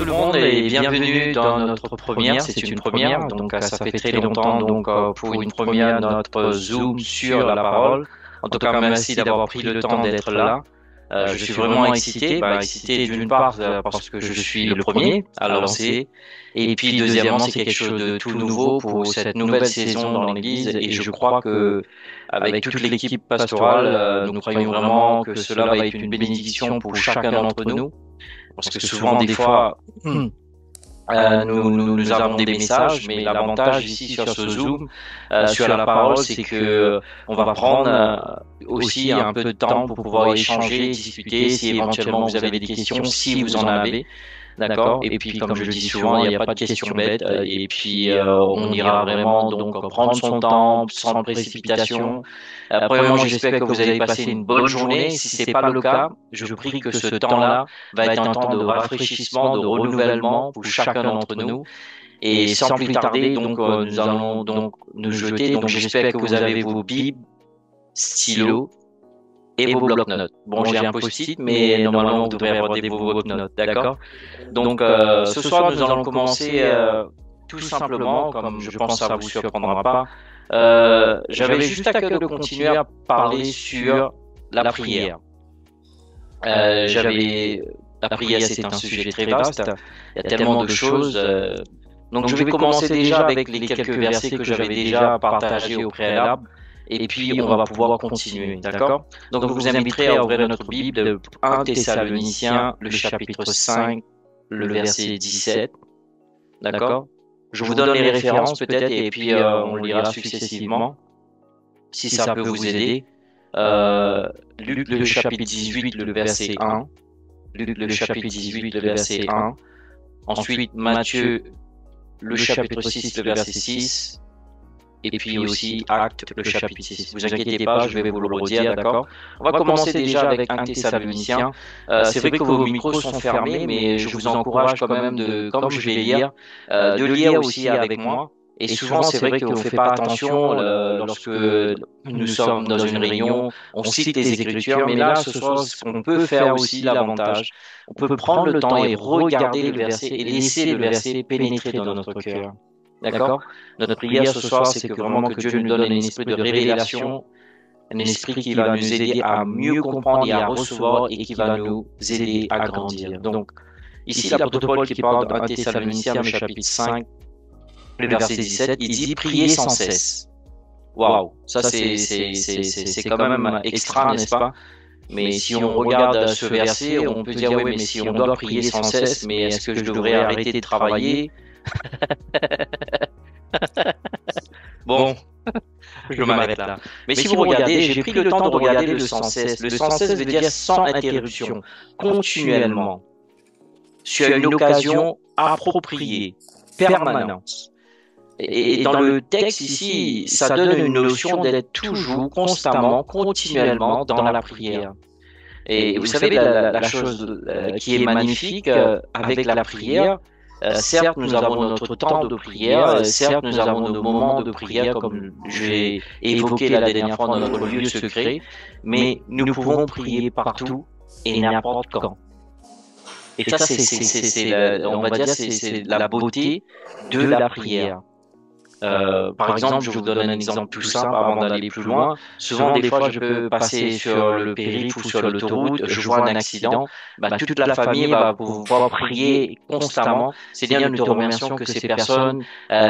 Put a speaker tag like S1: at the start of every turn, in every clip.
S1: le monde et bienvenue dans notre première. C'est une première, donc ça fait très longtemps. Donc pour une première, notre Zoom sur la parole. En tout cas, merci d'avoir pris le temps d'être là. Je suis vraiment excité. Excité d'une part parce que je suis le premier à lancer, et puis deuxièmement, c'est quelque chose de tout nouveau pour cette nouvelle saison dans l'Église. Et je crois que avec toute l'équipe pastorale, nous croyons vraiment que cela va être une bénédiction pour chacun d'entre nous. Parce que souvent, des fois, nous avons des messages, mais l'avantage ici sur ce Zoom, sur la parole, c'est que on va prendre aussi un peu de temps pour pouvoir échanger, discuter, si éventuellement vous avez des questions, si vous en avez. D'accord. Et puis, comme je dis souvent, il n'y a pas de questions bêtes. Et puis, on ira vraiment donc prendre son temps, sans précipitation. Premièrement, j'espère que vous allez passer une bonne journée. Si c'est pas le cas, je prie que ce temps-là va être un temps de rafraîchissement, de renouvellement pour chacun d'entre nous. Et sans plus tarder, donc, nous allons donc nous jeter. Donc, j'espère que vous avez vos bibles, stylos et vos blocs-notes. Bon, j'ai un post-it, mais normalement, vous devrez avoir vos blocs-notes, d'accord? Donc, ce soir, nous allons commencer tout simplement, comme je pense que ça vous surprendra pas. J'avais juste à cœur de continuer à parler sur la prière. La prière, c'est un sujet très vaste. Il y a tellement de choses. Donc, je vais commencer déjà avec les quelques versets que j'avais déjà partagés au préalable. Et puis, on va pouvoir continuer, d'accord? Donc, je vous inviterai à ouvrir notre Bible de 1 Thessaloniciens, le chapitre 5, le verset 17, d'accord? Je vous donne les références peut-être, et puis on lira successivement, si ça peut vous aider. Luc, le chapitre 18, le verset 1. Luc, le chapitre 18, le verset 1. Ensuite, Matthieu, le chapitre 6, le verset 6. Et puis aussi Actes, le chapitre 6. Vous inquiétez pas, je vais vous le redire, d'accord? On va commencer déjà avec 1 Thessaloniciens. C'est vrai que vos micros sont fermés, mais je vous encourage quand même comme je vais lire, de lire aussi avec moi. Et souvent, c'est vrai qu'on ne fait pas attention lorsque nous sommes dans une réunion, on cite les Écritures, mais là, ce soir, ce qu'on peut faire aussi davantage, on peut prendre le temps et regarder le verset et laisser le verset pénétrer dans notre cœur. D'accord? Notre prière ce soir, c'est que vraiment que Dieu nous donne un esprit de révélation, un esprit qui va nous aider à mieux comprendre et à recevoir et qui va nous aider à grandir. Donc, ici, l'apôtre Paul qui parle d'un Thessaloniciens, le chapitre 5, le verset 17, il dit « Priez sans cesse ». Waouh, ça c'est quand même extra, n'est-ce pas? Mais si on regarde ce verset, on peut dire « Oui, mais si on doit prier sans cesse, mais est-ce que je devrais arrêter de travailler ?» Bon, je m'arrête là. Mais si vous regardez, j'ai pris le temps de regarder le sans cesse. Le sans cesse veut dire sans interruption, continuellement, sur une occasion appropriée, permanente. Et dans le texte ici, ça donne une notion d'être toujours, constamment, continuellement dans la prière. Et vous savez, la chose qui est magnifique avec la prière, certes, nous avons notre temps de prière, certes, nous avons nos moments de prière, comme j'ai évoqué la dernière fois dans notre lieu secret, mais nous pouvons prier partout et n'importe quand. Et ça, on va dire, c'est la beauté de la prière. Par exemple, je vous donne un exemple tout simple avant d'aller plus loin. Souvent, des fois, je peux passer sur le périph' ou sur l'autoroute, je vois un accident, toute la famille va pouvoir prier constamment. Seigneur, nous te remercions que ces personnes,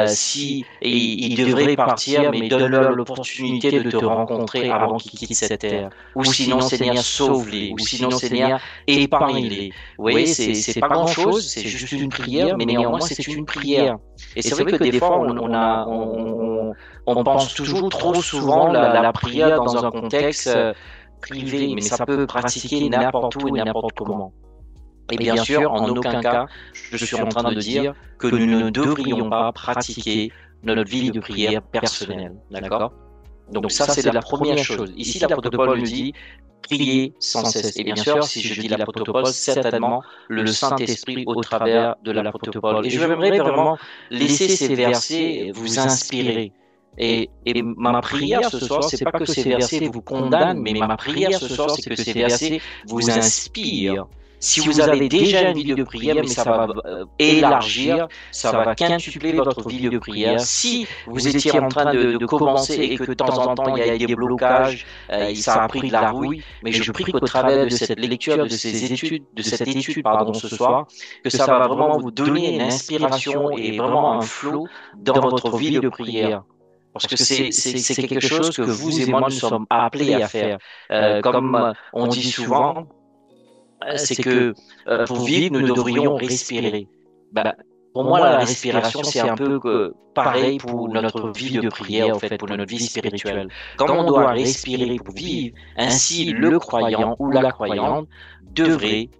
S1: si ils devraient partir, mais donne-leur l'opportunité de te rencontrer avant qu'ils quittent cette terre. Ou sinon, Seigneur, sauve-les. Ou sinon, Seigneur, épargne-les. Vous voyez, c'est pas grand-chose, c'est juste une prière, mais néanmoins, c'est une prière. Et c'est vrai que des fois, on pense toujours trop souvent la prière dans un contexte privé, mais ça peut pratiquer n'importe où et n'importe comment. Et bien sûr, en aucun cas, je suis en train de dire que nous ne devrions pas pratiquer notre vie de prière personnelle, d'accord? Donc ça, c'est la première chose. Ici, l'apôtre Paul nous dit prier sans cesse. Et bien sûr, si je dis l'apôtre Paul, certainement le Saint-Esprit au travers de l'apôtre Paul. Et je voudrais vraiment laisser ces versets vous inspirer. Et ma prière ce soir, c'est pas que ces versets vous condamnent, mais ma prière ce soir, c'est que ces versets vous inspirent. Si vous avez déjà une vie de prière, mais ça va élargir, ça va quintupler votre vie de prière. Si vous étiez en train de commencer et que de temps en temps il y a des blocages, ça a pris de la rouille, mais je prie qu'au travers de cette lecture, de ces études, de cette étude, pardon, ce soir, que ça va vraiment vous donner une inspiration et vraiment un flot dans votre vie de prière. Parce que c'est quelque chose que vous et moi nous sommes appelés à faire. Comme on dit souvent, c'est que pour vivre, nous devrions respirer. Ben, pour moi, la respiration, c'est un peu pareil pour notre vie de prière, en fait, pour notre vie spirituelle. Quand on doit respirer pour vivre, ainsi le croyant ou la croyante devrait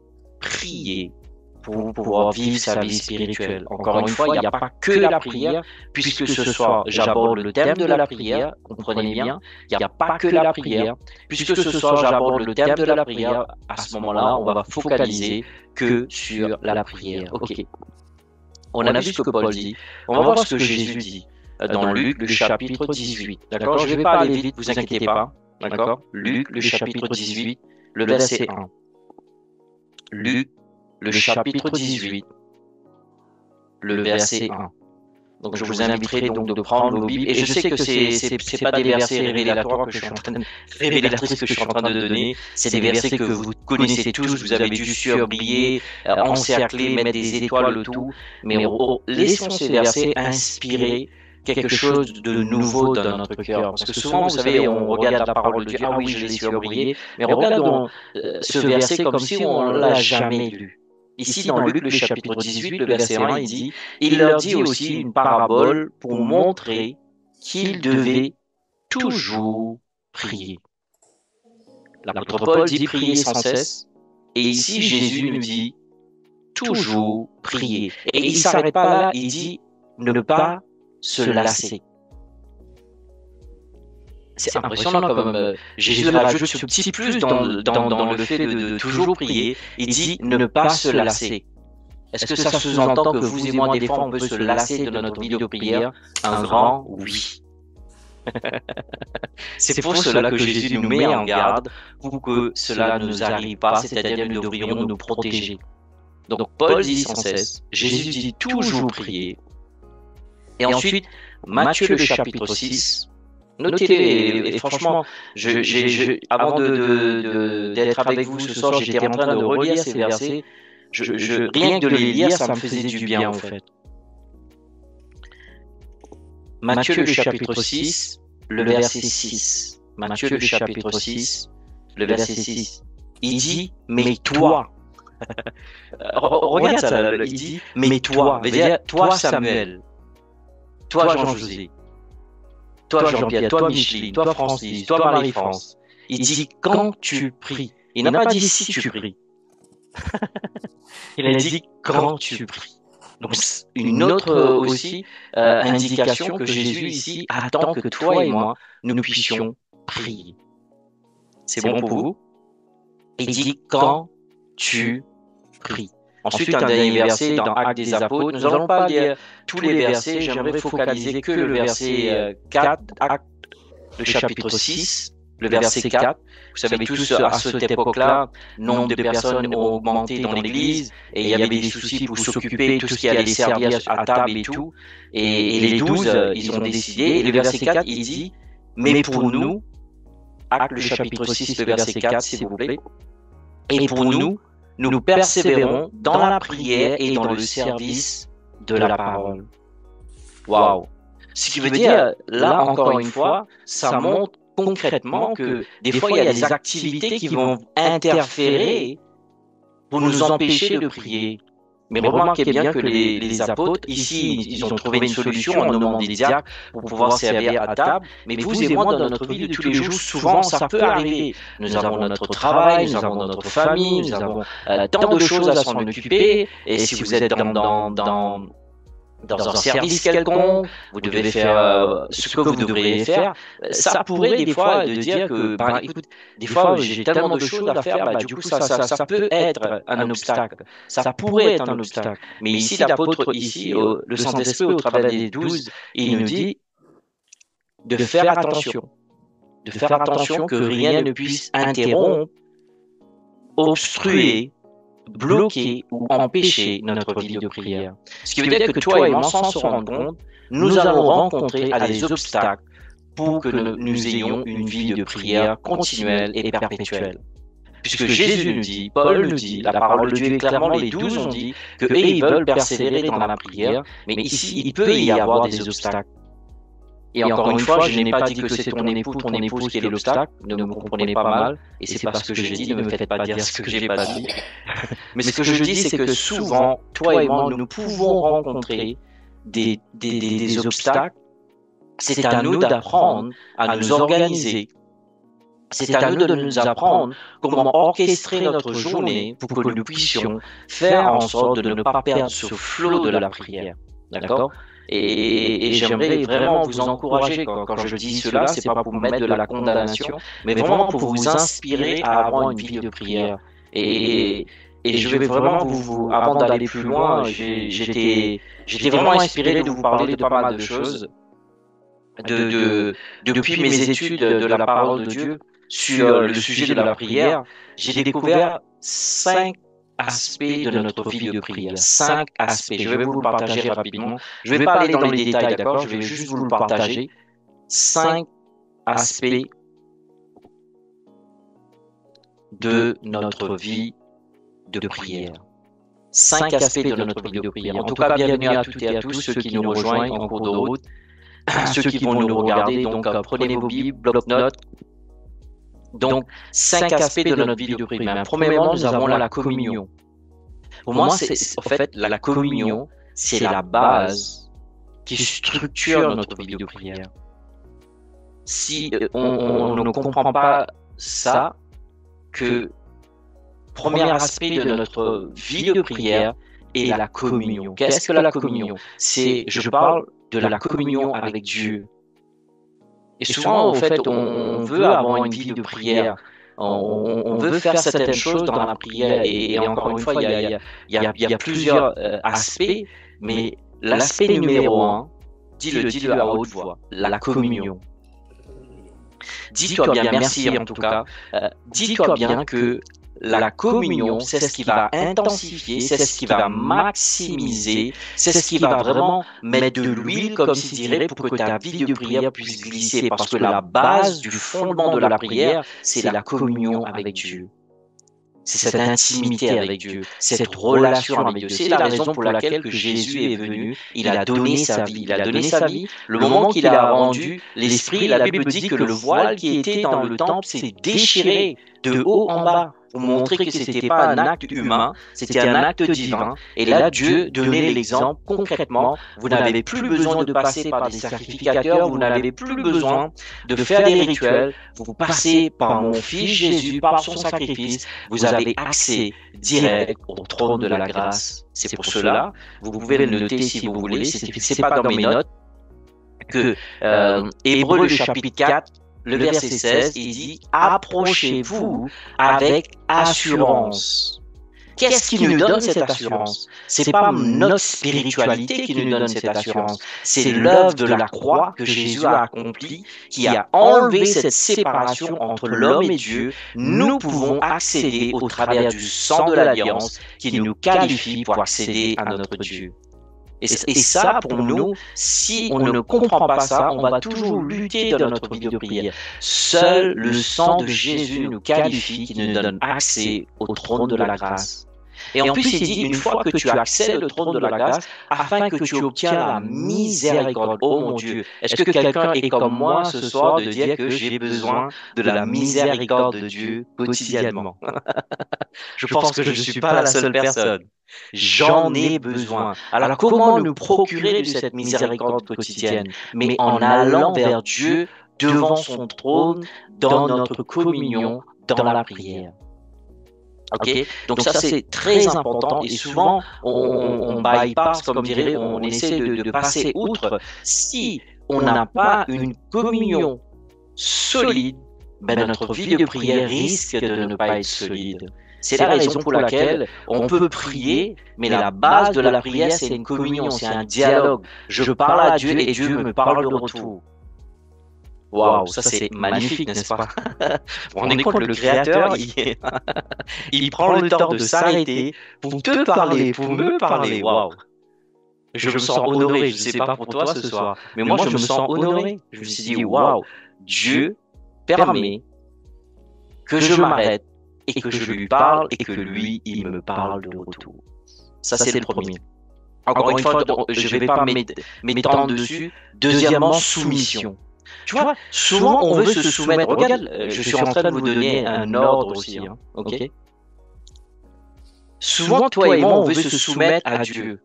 S1: prier pour pouvoir vivre sa vie spirituelle. Encore une fois, il n'y a pas que la prière, puisque ce soir, j'aborde le thème de la prière, comprenez bien, il n'y a pas que la prière, puisque ce soir, j'aborde le thème de la prière, à ce moment-là, on va focaliser que sur la prière. Ok. On a vu ce que Paul dit. On va voir ce que Jésus dit dans Luc, le chapitre 18. D'accord? Je ne vais pas aller vite, vous inquiétez pas. D'accord? Luc, le chapitre 18, le verset 1. Luc, le chapitre 18, le verset 1. Donc je vous inviterai donc de prendre vos Bibles. Et je sais que c'est pas des versets révélateurs que je suis en train de, révélatrices que je suis en train de donner. C'est des versets que vous connaissez tous. Vous avez dû surbriller, encercler, mettre des étoiles, le tout. Mais laissons ces versets inspirer quelque chose de nouveau dans notre cœur. Parce que souvent, vous savez, on regarde la parole de Dieu. Ah oui, je l'ai surbrillé. Mais regardons ce verset comme si on l'a jamais lu. Ici, dans Luc, le chapitre 18, le verset 1, il dit, il leur dit aussi une parabole pour montrer qu'ils devaient toujours prier. L'apôtre Paul dit prier sans cesse. Et ici, Jésus nous dit toujours prier. Et il ne s'arrête pas là, il dit ne pas se lasser. C'est impressionnant comme Jésus rajoute ce petit plus dans le fait de toujours prier. Il dit ne pas se lasser. Est-ce que ça sous-entend que vous et moi, des fois, on peut se lasser de notre vie de prière? Un grand oui. C'est pour cela que Jésus nous met en garde pour que cela ne nous arrive pas, c'est-à-dire que nous devrions nous protéger. Donc Paul dit sans cesse, Jésus dit toujours prier. Et ensuite, Matthieu le chapitre 6, notez-les, et franchement, avant d'être avec vous ce soir, j'étais en train de relire ces versets. Rien que de les lire, ça me faisait du bien en fait. Matthieu le chapitre 6, le verset 6. Matthieu le chapitre 6, le verset 6. Il dit, mais toi. Regarde ça, il dit, mais toi. Veut dire, toi Samuel, toi Jean-José, toi Jean-Pierre, toi Micheline, toi Francis, toi Marie-France. Il dit, quand tu pries. Il n'a pas dit si tu pries. Il a dit quand tu pries. Donc une autre aussi indication que Jésus ici attend que toi et moi nous puissions prier. C'est bon pour vous? Il dit quand tu pries. Ensuite un dernier verset dans Actes des Apôtres. Nous n'allons pas lire tous les versets. J'aimerais focaliser que le verset 4, Actes, le chapitre 6. Le verset 4, vous savez tous, à cette époque-là, nombre de personnes ont augmenté dans l'église et il y avait des soucis pour s'occuper de tout ce qui allait servir à table et tout. Et les 12, ils ont décidé. Et le verset 4, il dit, mais pour nous, Actes le chapitre 6, le verset 4, s'il vous plaît, et pour nous, nous persévérons dans la prière et dans le service de la parole. Waouh! Ce qui veut dire, là, encore une fois, ça montre concrètement que des fois, il y a des activités qui vont interférer pour nous empêcher de prier. Mais remarquez bien que les apôtres, ici, ils ont trouvé une solution en nommant des diacres pour pouvoir servir à table. Mais vous et moi, dans notre vie de tous les jours, souvent, ça peut arriver. Nous avons notre travail, nous avons notre famille, nous avons tant de choses à s'en occuper. Et si vous êtes dans un service quelconque, vous devez faire ce que vous devriez faire, ça pourrait des fois de dire que, écoute, des fois j'ai tellement de choses à faire, du coup ça peut être un obstacle, ça pourrait être un obstacle. Mais ici l'apôtre, ici le Saint-Esprit au travers des 12, il nous dit, de faire attention. De faire attention que rien ne puisse interrompre, obstruer, bloquer ou empêcher notre vie de prière. Ce qui veut dire que toi et moi, sans se rendre compte, nous allons rencontrer des obstacles pour que nous ayons une vie de prière continuelle et perpétuelle. Puisque Jésus nous dit, Paul nous dit, la parole de Dieu est clairement, les 12 ont dit qu'eux, ils veulent persévérer dans la prière, mais ici, il peut y avoir des obstacles. Et encore une fois, je n'ai pas dit que c'est ton époux, ton épouse qui est l'obstacle, ne me comprenez pas mal, et c'est pas ce que j'ai dit, ne me faites pas dire ce que j'ai pas dit. Mais ce que je dis, c'est que souvent, toi et moi, nous pouvons rencontrer des obstacles. C'est à nous d'apprendre à nous organiser. C'est à nous de nous apprendre comment orchestrer notre journée pour que nous puissions faire en sorte de ne pas perdre ce flot de la prière. D'accord ? Et j'aimerais vraiment vous encourager, quand je dis cela, c'est pas pour mettre de la condamnation, mais vraiment pour vous inspirer à avoir une vie de prière. Et je vais vraiment avant d'aller plus loin, j'étais vraiment inspiré de vous parler de pas mal de choses. Depuis mes études de la parole de Dieu sur le sujet de la prière, j'ai découvert 5 aspects de notre vie de prière. 5 aspects. Je vais vous le partager rapidement. Je ne vais pas aller dans les détails, d'accord? Je vais juste vous le partager. 5 aspects de notre vie de prière. 5 aspects de notre vie de prière. En tout cas, bienvenue à toutes et à tous ceux qui nous rejoignent en cours de route, ceux qui vont nous regarder. Donc, prenez vos Bibles, bloc-notes. Donc, 5 aspects de notre vie de prière. Premièrement, nous avons la communion. Pour moi, en fait, la communion, c'est la base qui structure notre vie de prière. Si on ne comprend pas ça, que premier aspect de notre vie de prière est la communion. Qu'est-ce que la communion? Je parle de la communion avec Dieu. Et souvent, en fait, on veut avoir une vie de prière. On veut faire certaines choses dans la prière. Et encore une fois, il y a plusieurs aspects. Mais l'aspect numéro 1, dis-le à haute voix, la communion. Dis-toi bien, merci en tout cas, dis-toi bien que la communion, c'est ce qui va intensifier, c'est ce qui va maximiser, c'est ce qui va vraiment mettre de l'huile, comme s'il dirait, pour que ta vie de prière puisse glisser. Parce que la base du fondement de la prière, c'est la communion avec Dieu. C'est cette intimité avec Dieu, cette relation avec Dieu. C'est la raison pour laquelle que Jésus est venu. Il a donné sa vie. Il a donné sa vie. Le moment qu'il a rendu l'Esprit, la Bible dit que le voile qui était dans le temple s'est déchiré de haut en bas, pour montrer que ce n'était pas un acte humain, c'était un acte divin. Et là, Dieu donnait l'exemple concrètement. Vous n'avez plus besoin de passer par des sacrificateurs, vous n'avez plus besoin de faire des rituels. Vous passez par mon Fils Jésus, par son sacrifice. Vous avez accès direct au trône de la grâce. C'est pour cela, vous pouvez le noter si vous voulez, c'est pas dans mes notes, que Hébreux le chapitre 4, le verset 16, il dit « Approchez-vous avec assurance ». Qu'est-ce qui nous donne cette assurance? C'est pas notre spiritualité qui nous donne cette assurance. C'est l'œuvre de la croix que Jésus a accomplie, qui a enlevé cette séparation entre l'homme et Dieu. Nous pouvons accéder au travers du sang de l'Alliance qui nous qualifie pour accéder à notre Dieu. Et ça, pour nous, si on ne comprend pas ça, on va toujours lutter dans notre vie de prière. Seul le sang de Jésus nous qualifie, qui nous donne accès au trône de la grâce. Et en plus, il dit, une fois que tu accèdes au trône de la grâce, afin que tu obtiens la miséricorde. Oh mon Dieu, est-ce que quelqu'un est comme moi ce soir de dire que j'ai besoin de la miséricorde de Dieu quotidiennement? Je pense que je ne suis pas la seule personne. J'en ai besoin. Alors comment nous procurer de cette miséricorde quotidienne? Mais en allant vers Dieu, devant son trône, dans notre communion, dans la prière. Ok, donc ça c'est très important et souvent on bypass, comme dirait, on essaie de passer outre. Si on n'a pas une communion solide, notre vie de prière risque de ne pas être solide. C'est la raison pour laquelle on peut prier, mais la base de la prière c'est une communion, c'est un dialogue. Je parle à Dieu et Dieu me parle de retour. Waouh, ça c'est magnifique, n'est-ce pas? On est compte, le créateur, il prend le temps de s'arrêter pour te parler, pour me parler. Waouh! Je me sens honoré. Je ne sais pas pour toi ce soir, mais moi je me sens honoré. Je me suis dit, waouh, Dieu permet que je m'arrête et que je lui parle et que lui, il me parle de retour. Ça c'est le premier. Encore une fois, je ne vais pas m'étendre dessus. Deuxièmement, soumission. Tu vois, souvent on veut se soumettre. Regarde, je suis en train de vous donner un ordre aussi. Hein, ok? Souvent, toi et moi, on veut se soumettre à Dieu.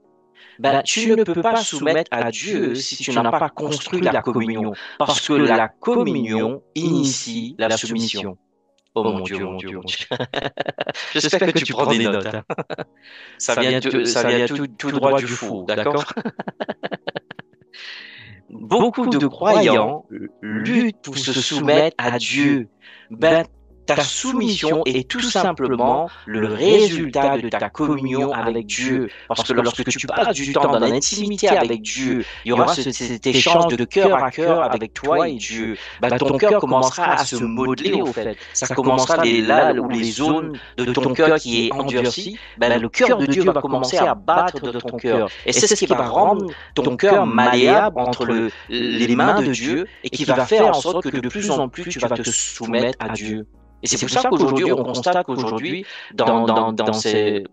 S1: Ben, tu ne peux pas soumettre à Dieu si tu n'as pas construit la communion. Parce que la communion initie la soumission. Oh mon Dieu, mon Dieu, mon Dieu. J'espère que tu prends des notes. Hein. Ça vient tout droit du four, d'accord? Beaucoup de croyants luttent pour se soumettre à Dieu. Ben, ta soumission est tout simplement le résultat de ta communion avec Dieu. Parce que lorsque tu passes du temps dans l'intimité avec Dieu, il y aura cet échange de cœur à cœur avec toi et Dieu. Ben, ton cœur commencera à se modeler au fait. Ça commencera là où les zones de ton cœur qui est endurci, ben, le cœur de Dieu va commencer à battre dans ton cœur. Et c'est ce qui va rendre ton cœur malléable entre les mains de Dieu et qui va faire en sorte que de plus en plus tu vas te soumettre à Dieu. Et c'est pour ça qu'aujourd'hui, on constate qu'aujourd'hui, dans cette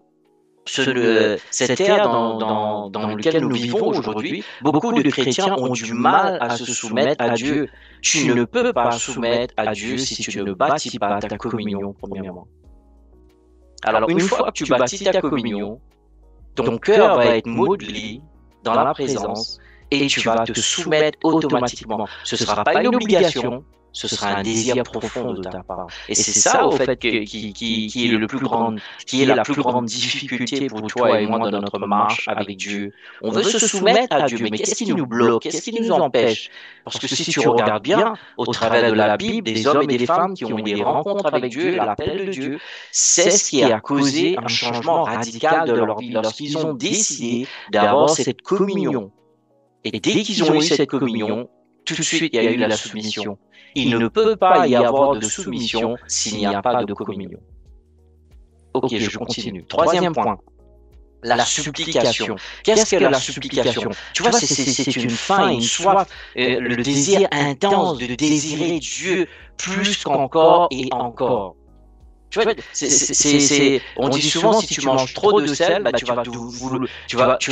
S1: ère dans laquelle nous vivons aujourd'hui, beaucoup de chrétiens ont du mal à se soumettre à Dieu. Tu ne peux pas soumettre à Dieu si tu ne bâtis pas ta communion, premièrement. Alors, une fois que tu bâtis ta communion, ton cœur va être modelé dans la présence et tu vas te soumettre automatiquement. Ce ne sera pas une obligation. Ce sera un désir profond de ta part. Et c'est ça, au fait, qui est la plus grande difficulté pour toi et moi dans notre marche avec Dieu. On veut se soumettre à Dieu, mais qu'est-ce qui nous bloque? Qu'est-ce qui nous empêche? Parce que si tu regardes bien, au travers de la Bible, des hommes et des femmes qui ont eu des rencontres avec Dieu, l'appel de Dieu, c'est ce qui a causé un changement radical de leur vie lorsqu'ils ont décidé d'avoir cette communion. Et dès qu'ils ont eu cette communion, tout de suite, il y a eu la soumission. Il ne peut pas y avoir de soumission s'il n'y a pas de communion. Ok, je continue. Troisième point, la supplication. Qu'est-ce que la supplication? Tu vois, c'est une faim, une soif, le désir intense de désirer Dieu plus qu'encore et encore. Tu vois, on dit souvent, si tu manges trop de sel, bah, tu vas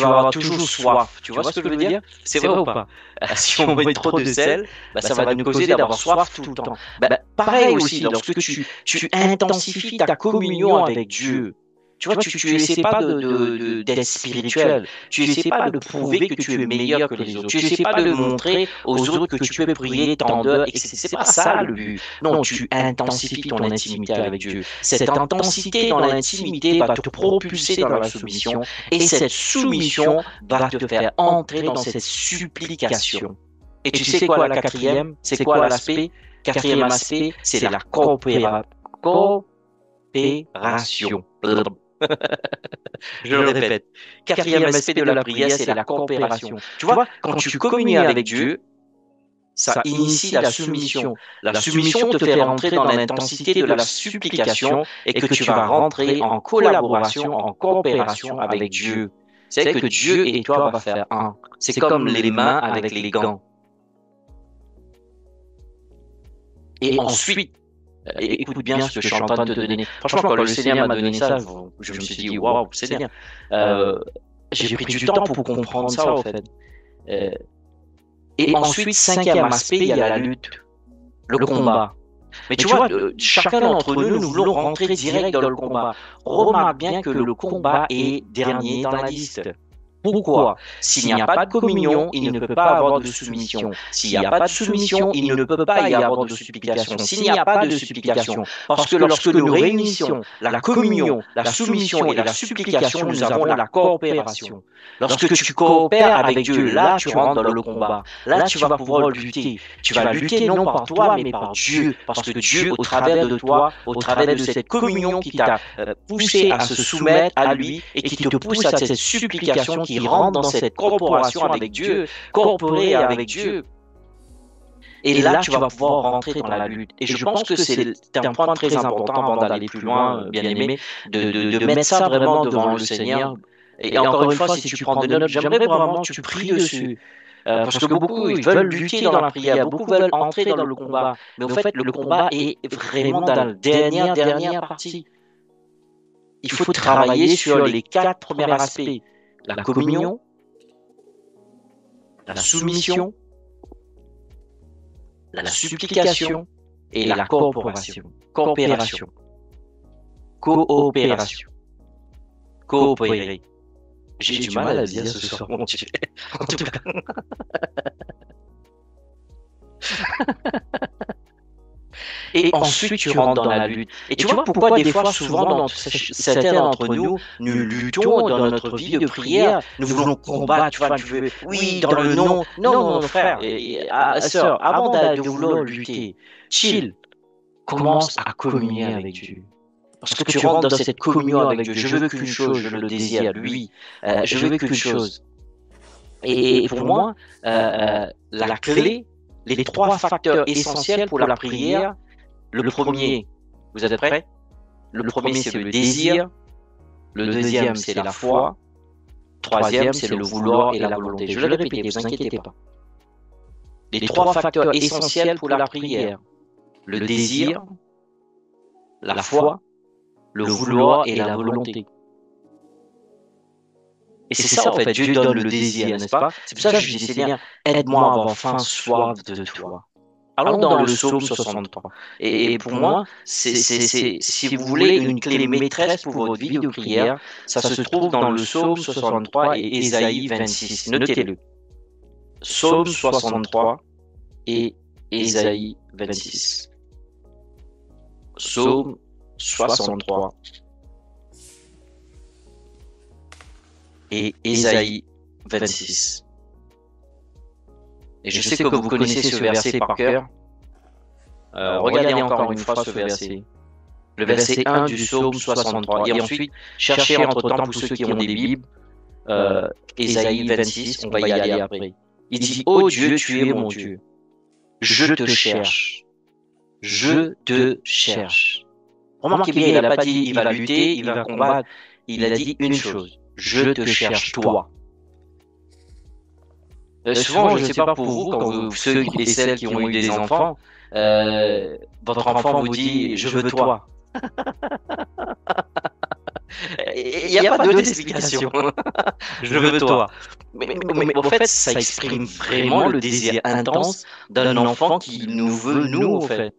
S1: avoir toujours soif. Tu vois ce que je veux dire? C'est vrai ou pas? Si on met trop de sel, bah, ça va nous causer d'avoir soif tout le temps. Bah, pareil aussi, lorsque tu intensifies ta communion avec Dieu, tu vois, tu essaies pas d'être spirituel. Tu essaies pas de prouver que tu es meilleur que les autres. Tu essaies pas de montrer aux autres que tu peux prier tant d'heures. Et c'est pas ça le but. Non, tu intensifies ton intimité avec Dieu. Cette intensité dans l'intimité va te propulser dans la soumission. Et cette soumission va te faire entrer dans cette supplication. Et tu sais quoi la quatrième? C'est quoi l'aspect? Quatrième aspect, c'est la coopération. Je le répète. Quatrième aspect de la prière, c'est la coopération. Tu vois, quand tu communies avec Dieu, ça initie la soumission. La soumission te fait rentrer dans l'intensité de la supplication et que tu vas rentrer en collaboration, en coopération avec Dieu. C'est que Dieu et toi vont faire un. C'est comme les mains avec les gants. Et ensuite, écoute bien ce que je suis en train de te donner. Franchement, quand le Seigneur m'a donné ça, je me suis dit, waouh, Seigneur. J'ai pris du temps pour comprendre ça, en fait. Et ensuite, cinquième aspect, il y a la lutte, le combat. Mais tu vois, chacun d'entre nous, nous voulons rentrer direct dans le combat. Remarque bien que le combat est dernier dans la liste. Pourquoi? S'il n'y a pas de communion, il ne peut pas avoir de soumission. S'il n'y a pas de soumission, il ne peut pas y avoir de supplication. S'il n'y a pas de supplication, parce que lorsque nous réunissons la communion, la soumission et la supplication, nous avons la coopération. Lorsque tu coopères avec Dieu, là tu rentres dans le combat. Là tu vas pouvoir lutter. Tu vas lutter non par toi, mais par Dieu. Parce que Dieu, au travers de toi, au travers de cette communion qui t'a poussé à se soumettre à lui et qui te pousse à cette supplication qui rentre dans cette corporation avec Dieu, coopérer avec Dieu. Et là, tu vas pouvoir rentrer dans la lutte. Et je pense que c'est un point très important avant d'aller plus loin, bien aimé, de mettre ça vraiment devant le Seigneur. Et encore une fois, si tu prends des notes, j'aimerais vraiment que tu pries dessus. Parce que beaucoup ils veulent lutter dans la prière, beaucoup veulent entrer dans le combat. Mais en fait, le combat est vraiment dans la dernière partie. Il faut travailler sur les 4 premiers aspects. La communion, la soumission, la supplication et la coopération. Coopérer. J'ai du mal à dire ce soir, mon Dieu. En tout cas. Et ensuite, tu rentres dans la lutte. Et tu vois pourquoi des fois, souvent, dans certains d'entre nous, nous luttons dans notre vie de prière, nous voulons combattre, tu vois, tu veux, oui, dans le nom. Non, frère, sœur, avant de vouloir lutter, chill, commence à communier avec Dieu. Parce que tu rentres dans cette communion avec Dieu. Je veux qu'une chose, je le désire, lui. Je veux qu'une chose. Et pour moi, la clé, les 3 facteurs essentiels pour la prière, le premier, vous êtes prêts? Le premier, c'est le désir. Le deuxième, c'est la foi. Troisième, c'est le vouloir et la volonté. Je vais le répéter, ne vous inquiétez pas. Les 3 facteurs essentiels pour la prière, le désir, la foi, le vouloir et la volonté. Et c'est ça, en fait, Dieu donne le désir, n'est-ce pas? C'est pour ça que je dis, Seigneur, aide-moi à avoir faim, soif de toi. Allons dans le psaume 63. Et pour moi, si vous voulez une clé maîtresse pour votre vie de prière, ça se trouve dans le psaume 63 et Ésaïe 26. Notez-le. Psaume 63 et Ésaïe 26. Psaume 63 et Ésaïe 26. Et je sais que vous connaissez ce verset par cœur. Regardez encore une fois ce verset. Le verset 1 du psaume 63. Et ensuite, cherchez entre-temps pour ceux qui ont des Bibles, Ésaïe 26, on va y aller après. Il dit, ô Dieu, tu es mon Dieu. Je te cherche. Je te cherche. Remarquez bien, il n'a pas dit il va lutter, il va combattre. Il a dit une chose. Je te cherche, toi. Souvent, je ne sais pas pour vous, quand vous, ceux et celles qui ont eu des enfants, votre enfant vous dit je veux toi. Il n'y a pas d'autre explication. Je veux toi. Mais en fait, ça exprime vraiment le désir intense d'un enfant qui nous veut, nous, en fait.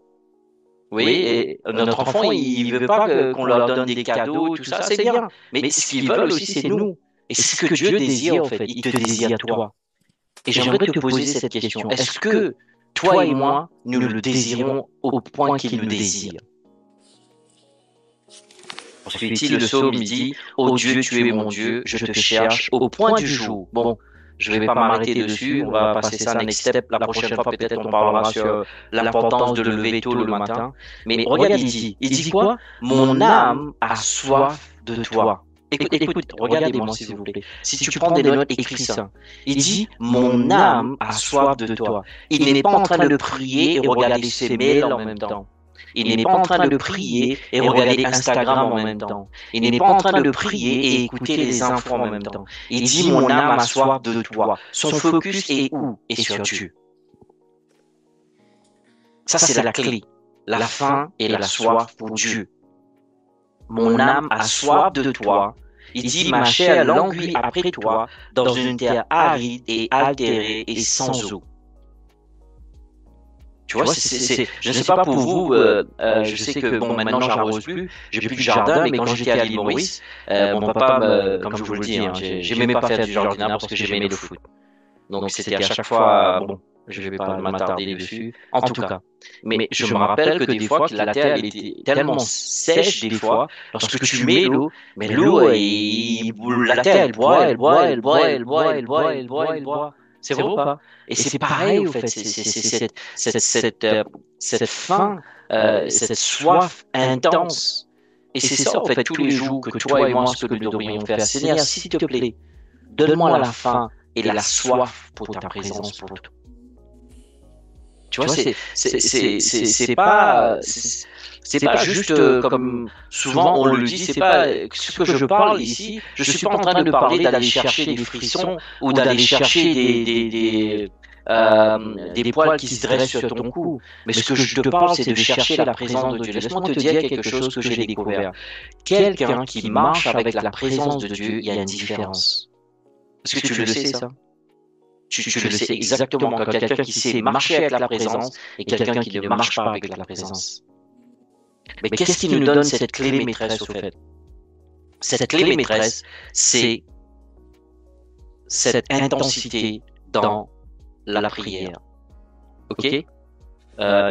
S1: Oui, et notre enfant, il ne veut pas qu'on leur donne des cadeaux, tout ça, c'est bien. Mais ce qu'ils veulent aussi, c'est nous. Et c'est ce que Dieu désire, en fait. Il te désire, toi. Et j'aimerais te poser cette question. Est-ce que toi et moi, nous le désirons au point qu'il nous désire? Parce que ici, le psaume, il dit, ô Dieu, tu es mon Dieu, je te cherche au point du jour. Bon, je ne vais pas m'arrêter dessus, on va passer ça next step. La prochaine fois, peut-être on parlera sur l'importance de lever tôt le matin. Mais regarde, il dit quoi? Mon âme a soif de toi. Écoute, regardez-moi s'il vous plaît. Si tu prends des notes, écris ça. Il dit, mon âme a soif de toi. Il n'est pas en train de prier et regarder ses mails en même temps. Il n'est pas en train de prier et regarder Instagram en même temps. Il n'est pas en train de prier et écouter les infos en même temps. Il dit, mon âme a soif de toi. Son focus est où? Est sur Dieu. Ça, c'est la clé. La faim et la soif pour Dieu. Mon âme a soif de toi. Il dit, ma chair languit après toi dans une terre aride et altérée et sans eau. Tu vois, je ne sais pas pour vous, je sais que bon, maintenant j'arrose plus, j'ai plus de jardin, mais quand j'étais à l'île Maurice, mon papa, comme je vous le dis, hein, j'aimais pas faire du jardinage parce que j'aimais le foot. Donc c'était à chaque fois, bon, je vais pas m'attarder dessus, en tout cas. Mais je me rappelle que des fois, que la terre elle était tellement sèche des fois, lorsque tu mets l'eau, mais l'eau, la terre elle boit, elle boit, elle boit, elle boit, elle boit, elle boit, elle boit. C'est vrai ou pas? Et c'est pareil, au fait, c'est cette faim, cette soif intense. Et c'est ça, en fait, tous les jours que toi et moi, ce que nous devrions faire. Seigneur, s'il te plaît, donne-moi la faim et la soif pour ta présence, pour toi. Tu Tu vois, c'est pas juste comme souvent on le dit, c'est pas ce que je parle ici. Je suis pas en train de parler d'aller chercher des frissons ou d'aller chercher des poils qui se dressent sur ton cou. Mais ce que je te parle, c'est de chercher la présence de Dieu. Laisse-moi te dire quelque chose que j'ai découvert. Quelqu'un qui marche avec la présence de Dieu, il y a une différence. Est-ce que tu le sais, ça? Tu le sais exactement quand quelqu'un qui sait marcher avec la présence et quelqu'un qui ne marche pas avec la présence. Mais qu'est-ce qui nous donne cette clé maîtresse au fait? Cette clé maîtresse, c'est cette intensité dans la prière. Ok?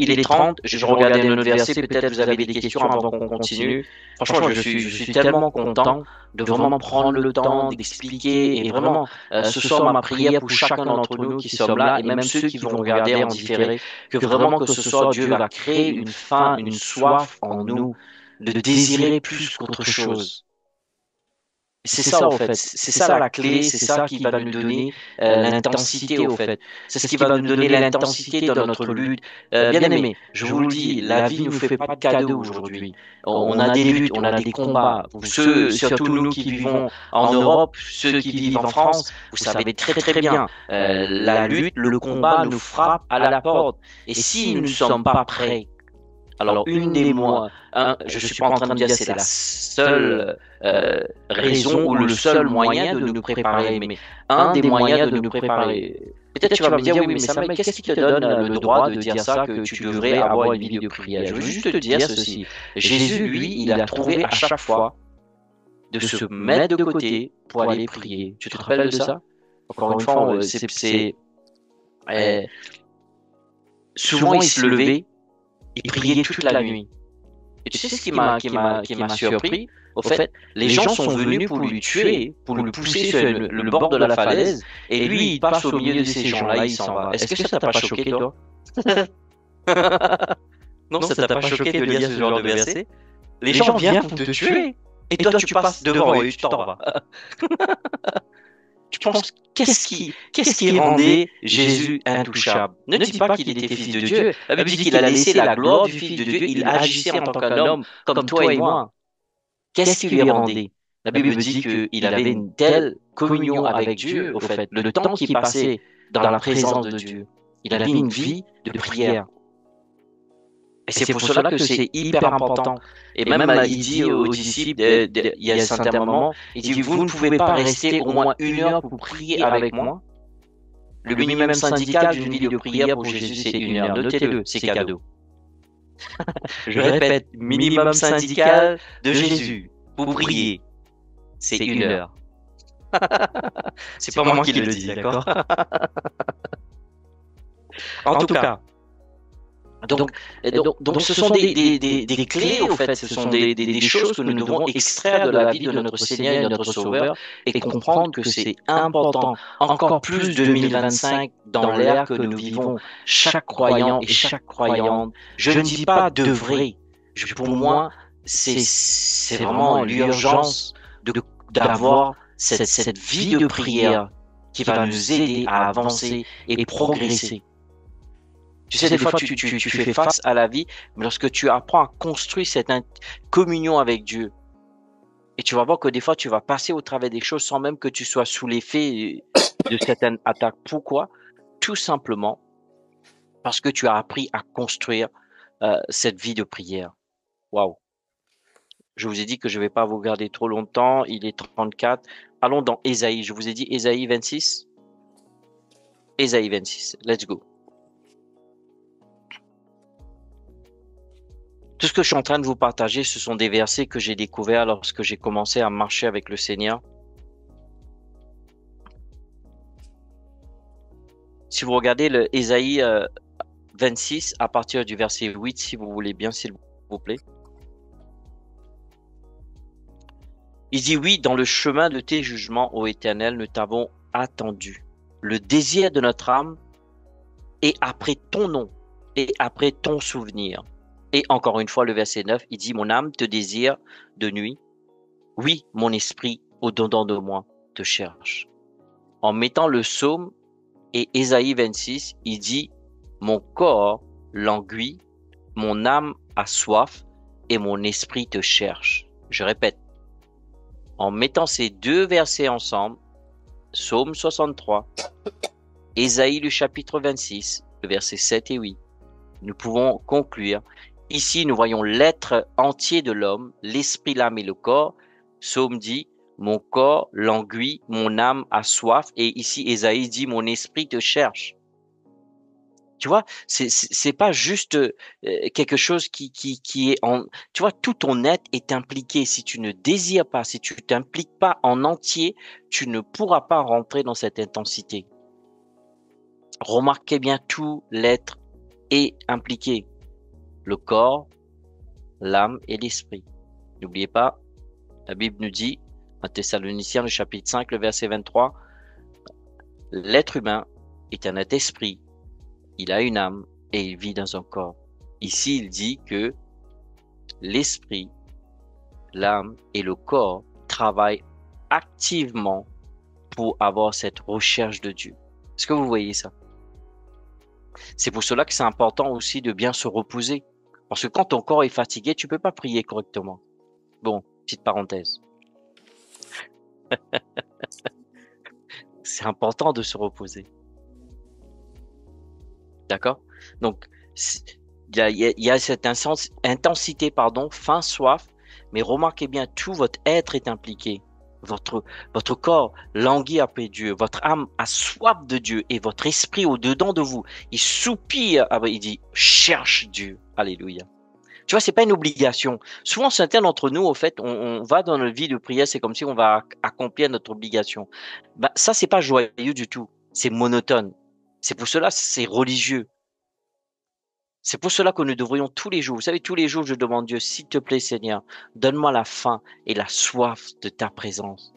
S1: Il est 30, je regardais un autre verset, peut-être vous avez des questions avant qu'on continue. Franchement, je suis tellement content de vraiment prendre le temps d'expliquer et vraiment, ce soir ma prière pour chacun d'entre nous qui sommes là et même ceux qui vont regarder en différé, que vraiment que ce soir Dieu va créer une faim, une soif en nous de désirer plus qu'autre chose. C'est ça, au fait. C'est ça la clé, c'est ça qui va nous donner l'intensité, au fait. C'est ce qui va nous donner l'intensité dans notre lutte. Bien aimé, je vous le dis, la vie ne nous fait pas de cadeaux aujourd'hui. On a des luttes, on a des combats. Ceux, surtout nous qui vivons en Europe, ceux qui vivent en France, vous savez très très bien, la lutte, le combat nous frappe à la porte. Et si nous ne sommes pas prêts, alors, une des mois, je ne suis pas en train de dire que c'est la seule raison ou le seul moyen de nous préparer, mais un des moyens de nous préparer. Peut-être tu vas me dire, oui, mais Samuel, qu'est-ce qui te donne le droit de dire ça, que tu devrais avoir une vie de prière? Je veux juste te dire ceci. Jésus, lui, il a trouvé à chaque fois de se mettre de côté pour aller prier. Tu te rappelles de ça? Encore une fois, souvent il se levait, il priait toute la nuit. Et tu sais ce qui m'a surpris? Au fait, les gens sont venus pour lui tuer, pour le pousser sur le bord de la falaise, et lui, il passe au milieu de ces gens-là, il s'en va. Est-ce que ça t'a pas choqué, toi? Non, ça t'a pas choqué de lire ce genre de verset? Les gens viennent pour te tuer, et toi, tu passes devant eux et tu t'en vas. Tu penses, qu'est-ce qui rendait Jésus intouchable? Ne dis pas qu'il était fils de Dieu. La Bible dit qu'il a laissé la gloire du fils de Dieu. Il agissait en tant qu'un homme comme toi et moi. Qu'est-ce qui lui rendait? La Bible dit qu'il avait une telle communion avec Dieu, au fait, le temps qu'il passait dans la présence de Dieu. Il avait une vie de prière. Et c'est pour cela que c'est hyper important. Et même, il dit aux disciples, il y a un certain moment, il dit, vous ne pouvez pas rester au moins 1 heure pour prier avec moi. Le minimum syndical d'une vie de prière pour Jésus, c'est 1 heure. Notez-le, c'est cadeau. Je répète, minimum syndical de Jésus pour prier, c'est 1 heure. C'est pas moi qui le dis, d'accord? En tout cas. Donc, ce sont des clés, au fait, ce sont des choses que nous devons extraire de la vie de notre Seigneur et de notre Sauveur et comprendre que c'est important, encore plus 2025 dans l'ère que nous vivons, chaque croyant et chaque croyante. Je ne dis pas devrait, pour moi, c'est vraiment l'urgence d'avoir cette vie de prière qui va nous aider à avancer et progresser. Tu sais, des fois, tu fais face à la vie, mais lorsque tu apprends à construire cette communion avec Dieu, et tu vas voir que des fois, tu vas passer au travers des choses sans même que tu sois sous l'effet de certaines attaques. Pourquoi? Tout simplement parce que tu as appris à construire cette vie de prière. Waouh! Je vous ai dit que je ne vais pas vous garder trop longtemps. Il est 34. Allons dans Ésaïe. Je vous ai dit Ésaïe 26. Ésaïe 26. Let's go. Tout ce que je suis en train de vous partager, ce sont des versets que j'ai découverts lorsque j'ai commencé à marcher avec le Seigneur. Si vous regardez le Ésaïe 26 à partir du verset 8, si vous voulez bien, s'il vous plaît. Il dit, oui, dans le chemin de tes jugements, ô Éternel, nous t'avons attendu. Le désir de notre âme est après ton nom et après ton souvenir. Et encore une fois, le verset 9, il dit, mon âme te désire de nuit. Oui, mon esprit, au-dedans de moi, te cherche. En mettant le psaume et Ésaïe 26, il dit, Mon corps languit, mon âme a soif et mon esprit te cherche. Je répète, en mettant ces deux versets ensemble, Psaume 63, Ésaïe le chapitre 26, le verset 7 et 8, nous pouvons conclure. Ici, nous voyons l'être entier de l'homme, l'esprit, l'âme et le corps. Psaume dit, mon corps languit, mon âme a soif. Et ici, Ésaïe dit, mon esprit te cherche. Tu vois, c'est pas juste quelque chose qui est en... Tu vois, tout ton être est impliqué. Si tu ne désires pas, si tu t'impliques pas en entier, tu ne pourras pas rentrer dans cette intensité. Remarquez bien, tout l'être est impliqué. Le corps, l'âme et l'esprit. N'oubliez pas, la Bible nous dit, en Thessaloniciens, le chapitre 5, le verset 23, l'être humain est un être esprit, il a une âme et il vit dans un corps. Ici, il dit que l'esprit, l'âme et le corps travaillent activement pour avoir cette recherche de Dieu. Est-ce que vous voyez ça? C'est pour cela que c'est important aussi de bien se reposer. Parce que quand ton corps est fatigué, tu peux pas prier correctement. Bon, petite parenthèse. C'est important de se reposer. D'accord? Donc, il y a cette intensité, faim, soif, mais remarquez bien, tout votre être est impliqué. Votre corps languit après Dieu, votre âme a soif de Dieu et votre esprit au-dedans de vous, il soupire, il dit, cherche Dieu. Alléluia. Tu vois, c'est pas une obligation. Souvent, certains d'entre nous, au fait, on va dans notre vie de prière, c'est comme si on va accomplir notre obligation. Ben, ça, c'est pas joyeux du tout. C'est monotone. C'est pour cela, c'est religieux. C'est pour cela que nous devrions tous les jours, vous savez, tous les jours, je demande Dieu, s'il te plaît, Seigneur, donne-moi la faim et la soif de ta présence.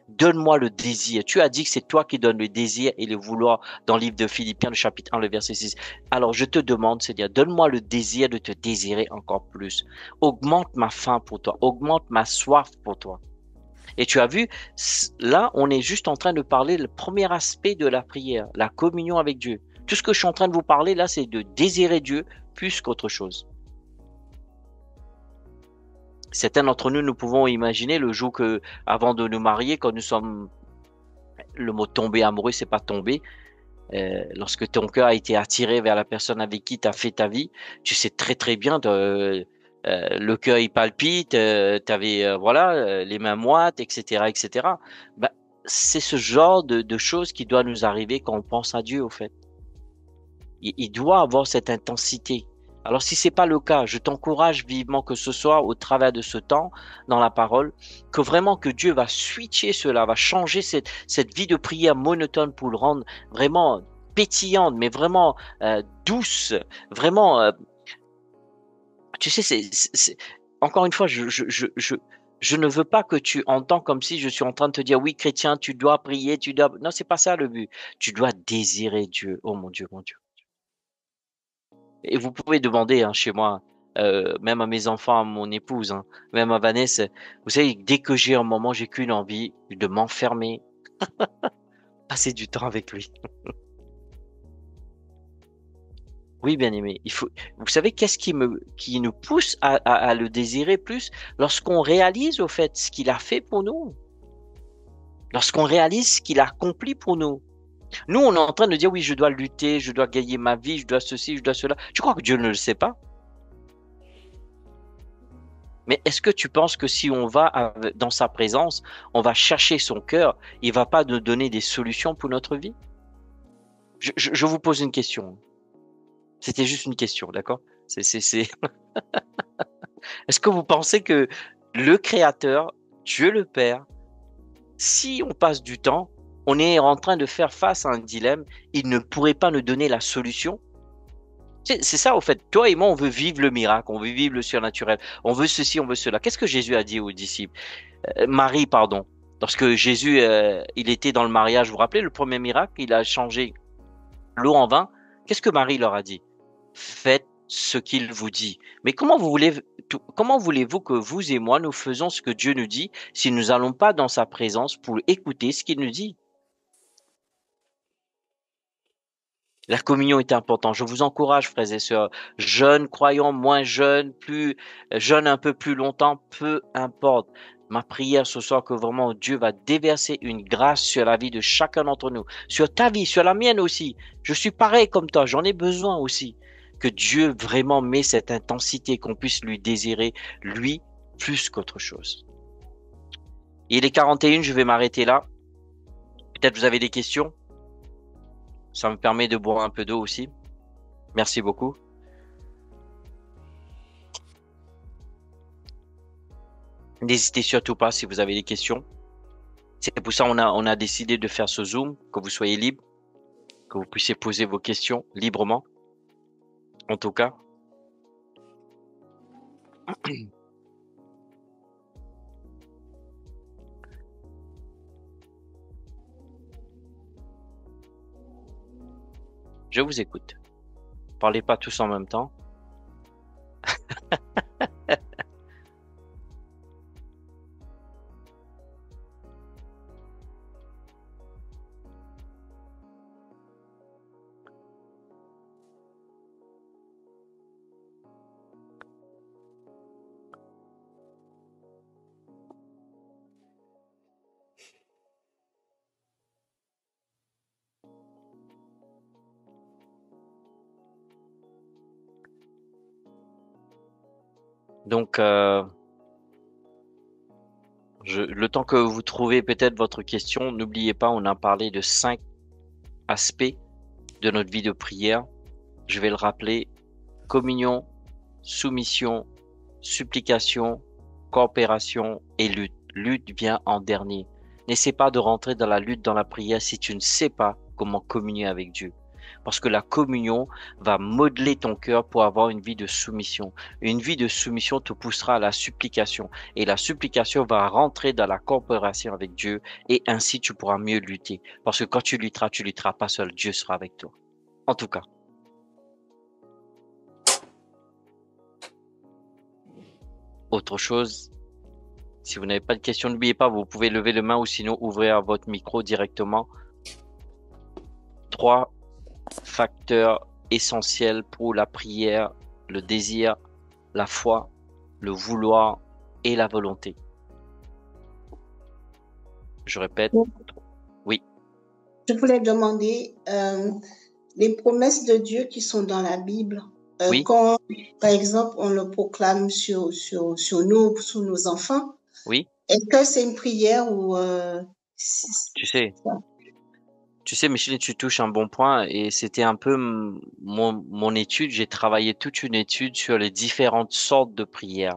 S1: Donne-moi le désir. Tu as dit que c'est toi qui donnes le désir et le vouloir dans le livre de Philippiens, le chapitre 1, le verset 6. Alors je te demande, Seigneur, donne-moi le désir de te désirer encore plus. Augmente ma faim pour toi. Augmente ma soif pour toi. Et tu as vu, là, on est juste en train de parler le premier aspect de la prière, la communion avec Dieu. Tout ce que je suis en train de vous parler là, c'est de désirer Dieu plus qu'autre chose. Certains d'entre nous, nous pouvons imaginer le jour que, avant de nous marier, quand nous sommes, le mot tomber amoureux, c'est pas tomber. Lorsque ton cœur a été attiré vers la personne avec qui tu as fait ta vie, tu sais très très bien, le cœur il palpite, tu avais voilà, les mains moites, etc., etc. Ben, c'est ce genre de choses qui doit nous arriver quand on pense à Dieu, au fait. Il doit avoir cette intensité. Alors si c'est pas le cas, je t'encourage vivement que ce soit au travers de ce temps dans la parole, que vraiment que Dieu va switcher cela, va changer cette vie de prière monotone pour le rendre vraiment pétillante, mais vraiment douce, vraiment. Tu sais, encore une fois, je ne veux pas que tu entends comme si je suis en train de te dire oui, chrétien, tu dois prier, tu dois. Non, c'est pas ça le but. Tu dois désirer Dieu. Oh mon Dieu, mon Dieu. Et vous pouvez demander hein, chez moi, même à mes enfants, à mon épouse, hein, même à Vanessa, vous savez, dès que j'ai un moment, j'ai qu'une envie de m'enfermer, passer du temps avec lui. Oui, bien aimé, il faut. Vous savez, qu'est-ce qui nous pousse à le désirer plus lorsqu'on réalise au fait ce qu'il a fait pour nous, lorsqu'on réalise ce qu'il a accompli pour nous. Nous, on est en train de dire oui, je dois lutter, je dois gagner ma vie, je dois ceci, je dois cela. Tu crois que Dieu ne le sait pas? Mais est-ce que tu penses que si on va dans sa présence, on va chercher son cœur, il va pas nous donner des solutions pour notre vie? Je vous pose une question. C'était juste une question, d'accord? Est-ce que vous pensez que le Créateur, Dieu le Père, si on passe du temps, on est en train de faire face à un dilemme, il ne pourrait pas nous donner la solution? C'est ça, au fait. Toi et moi, on veut vivre le miracle, on veut vivre le surnaturel, on veut ceci, on veut cela. Qu'est-ce que Jésus a dit aux disciples? Marie, pardon. Lorsque Jésus, il était dans le mariage, vous vous rappelez, le premier miracle, il a changé l'eau en vin. Qu'est-ce que Marie leur a dit? Faites ce qu'il vous dit. Mais comment voulez-vous que vous et moi, nous faisons ce que Dieu nous dit si nous n'allons pas dans sa présence pour écouter ce qu'il nous dit? La communion est importante. Je vous encourage, frères et sœurs, jeunes, croyants, moins jeunes, plus jeunes un peu plus longtemps, peu importe. Ma prière ce soir que vraiment Dieu va déverser une grâce sur la vie de chacun d'entre nous, sur ta vie, sur la mienne aussi. Je suis pareil comme toi, j'en ai besoin aussi. Que Dieu vraiment met cette intensité, qu'on puisse lui désirer, lui, plus qu'autre chose. Il est 41, je vais m'arrêter là. Peut-être vous avez des questions. Ça me permet de boire un peu d'eau aussi. Merci beaucoup. N'hésitez surtout pas si vous avez des questions. C'est pour ça qu'on a décidé de faire ce Zoom, que vous soyez libre, que vous puissiez poser vos questions librement. En tout cas. Je vous écoute. Parlez pas tous en même temps. Donc, le temps que vous trouvez peut-être votre question, n'oubliez pas, on a parlé de 5 aspects de notre vie de prière. Je vais le rappeler. Communion, soumission, supplication, coopération et lutte. Lutte vient en dernier. N'essaie pas de rentrer dans la lutte, dans la prière si tu ne sais pas comment communier avec Dieu. Parce que la communion va modeler ton cœur pour avoir une vie de soumission. Une vie de soumission te poussera à la supplication. Et la supplication va rentrer dans la coopération avec Dieu. Et ainsi, tu pourras mieux lutter. Parce que quand tu lutteras pas seul. Dieu sera avec toi. En tout cas. Autre chose, si vous n'avez pas de questions, n'oubliez pas, vous pouvez lever le main ou sinon ouvrir votre micro directement. 3 facteurs essentiels pour la prière: le désir, la foi, le vouloir et la volonté. Je répète. Oui.
S2: Je voulais demander les promesses de Dieu qui sont dans la Bible.
S1: Oui.
S2: Quand, par exemple, on le proclame sur nous, sur nos enfants.
S1: Oui.
S2: Est-ce que c'est une prière ou
S1: Tu sais, Micheline, tu touches un bon point et c'était un peu mon étude. J'ai travaillé toute une étude sur les différentes sortes de prières.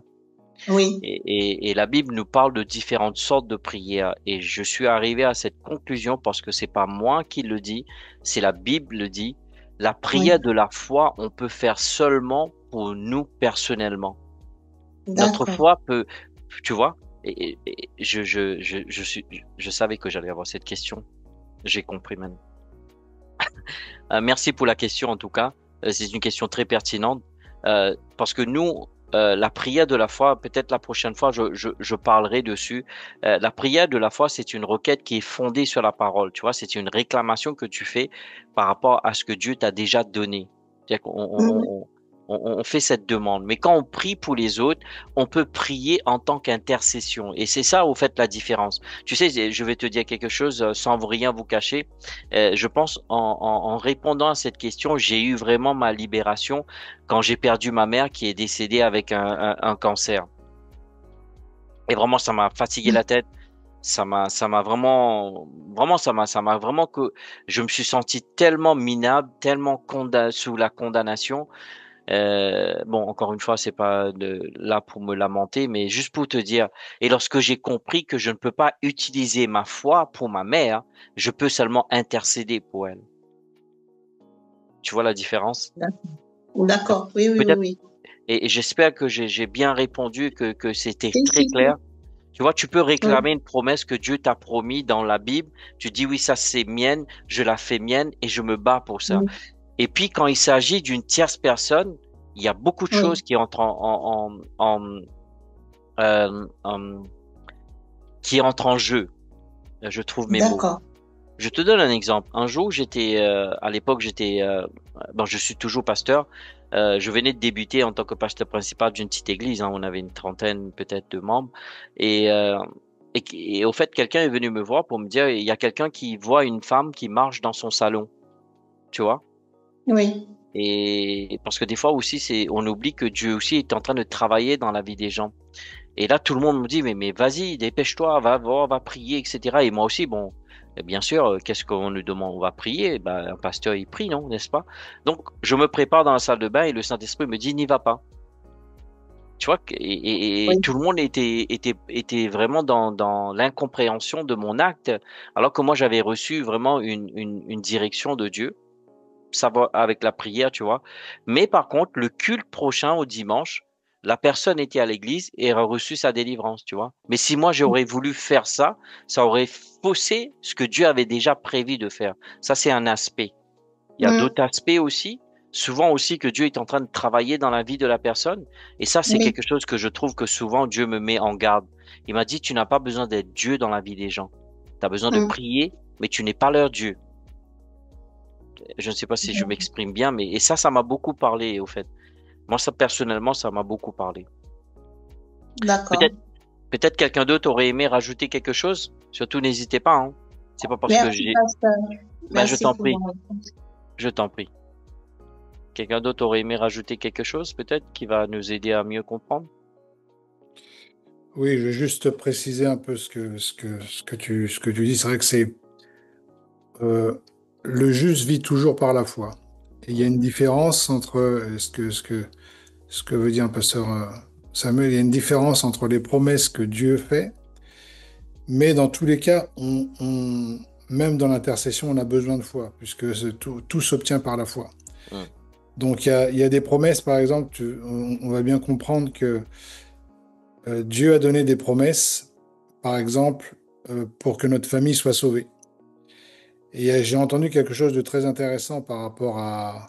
S2: Oui.
S1: Et la Bible nous parle de différentes sortes de prières. Et je suis arrivé à cette conclusion parce que c'est pas moi qui le dis, c'est la Bible le dit. La prière de la foi, on peut faire seulement pour nous personnellement. Notre foi peut, tu vois, et je savais que j'allais avoir cette question. J'ai compris maintenant. Merci pour la question en tout cas. C'est une question très pertinente parce que nous, la prière de la foi, peut-être la prochaine fois, je parlerai dessus. La prière de la foi, c'est une requête qui est fondée sur la parole. Tu vois, c'est une réclamation que tu fais par rapport à ce que Dieu t'a déjà donné. C'est-à-dire on fait cette demande. Mais quand on prie pour les autres, on peut prier en tant qu'intercession. Et c'est ça, au fait, la différence. Tu sais, je vais te dire quelque chose sans rien vous cacher. Je pense en répondant à cette question, j'ai eu vraiment ma libération quand j'ai perdu ma mère qui est décédée avec un cancer. Et vraiment, ça m'a fatigué la tête. Ça m'a vraiment que je me suis senti tellement minable, tellement sous la condamnation. Bon, encore une fois, c'est pas là pour me lamenter, mais juste pour te dire. Et lorsque j'ai compris que je ne peux pas utiliser ma foi pour ma mère, je peux seulement intercéder pour elle. Tu vois la différence?
S2: D'accord. Oui.
S1: Et j'espère que j'ai bien répondu, que c'était très clair. Tu vois, tu peux réclamer une promesse que Dieu t'a promis dans la Bible. Tu dis oui, ça c'est mienne, je la fais mienne et je me bats pour ça. Et puis quand il s'agit d'une tierce personne, il y a beaucoup de choses qui entrent qui entrent en jeu. Je trouve mes mots. Je te donne un exemple. Un jour, à l'époque, bon, je suis toujours pasteur. Je venais de débuter en tant que pasteur principal d'une petite église, hein. On avait une trentaine peut-être de membres. Et, euh, et au fait, quelqu'un est venu me voir pour me dire, il y a quelqu'un qui voit une femme qui marche dans son salon, tu vois.
S2: Oui,
S1: Et parce que des fois aussi, on oublie que Dieu aussi est en train de travailler dans la vie des gens. Et là, tout le monde me dit, mais vas-y, dépêche-toi, va prier, etc. Et moi aussi, bon, bien sûr, qu'est-ce qu'on nous demande? On va prier. Ben, un pasteur, il prie, non, n'est-ce pas? Donc, je me prépare dans la salle de bain et le Saint-Esprit me dit, n'y va pas. Tu vois, et
S2: oui.
S1: tout le monde était vraiment dans l'incompréhension de mon acte, alors que moi, j'avais reçu vraiment une direction de Dieu. Ça va avec la prière, tu vois. Mais par contre, le culte prochain au dimanche, la personne était à l'église et a reçu sa délivrance, tu vois. Mais si moi j'aurais voulu faire ça, ça aurait faussé ce que Dieu avait déjà prévu de faire. Ça, c'est un aspect. Il y a
S2: Mm.
S1: d'autres aspects aussi. Souvent aussi que Dieu est en train de travailler dans la vie de la personne. Et ça, c'est
S2: Oui.
S1: quelque chose que je trouve que souvent Dieu me met en garde. Il m'a dit, tu n'as pas besoin d'être Dieu dans la vie des gens. Tu as besoin de
S2: Mm.
S1: prier, mais tu n'es pas leur Dieu. Je ne sais pas si je m'exprime bien, mais et ça m'a beaucoup parlé au fait. Moi, ça personnellement, ça m'a beaucoup parlé.
S2: D'accord.
S1: Peut-être, peut-être quelqu'un d'autre aurait aimé rajouter quelque chose. Surtout, n'hésitez pas, hein. C'est pas parce que
S2: Merci,
S1: j'ai.
S2: pasteur.
S1: Ben, je
S2: Merci
S1: t'en
S2: pour la
S1: prie,
S2: réponse.
S1: je t'en prie. Quelqu'un d'autre aurait aimé rajouter quelque chose, peut-être, qui va nous aider à mieux comprendre.
S3: Oui, je vais juste préciser un peu ce que tu dis. C'est vrai que euh, le juste vit toujours par la foi. Et il y a une différence entre ce que veut dire un pasteur Samuel. Il y a une différence entre les promesses que Dieu fait, mais dans tous les cas, même dans l'intercession, on a besoin de foi, puisque tout s'obtient par la foi.
S1: Hum,
S3: Donc il y a des promesses, par exemple, on va bien comprendre que Dieu a donné des promesses, par exemple, pour que notre famille soit sauvée. Et j'ai entendu quelque chose de très intéressant par rapport à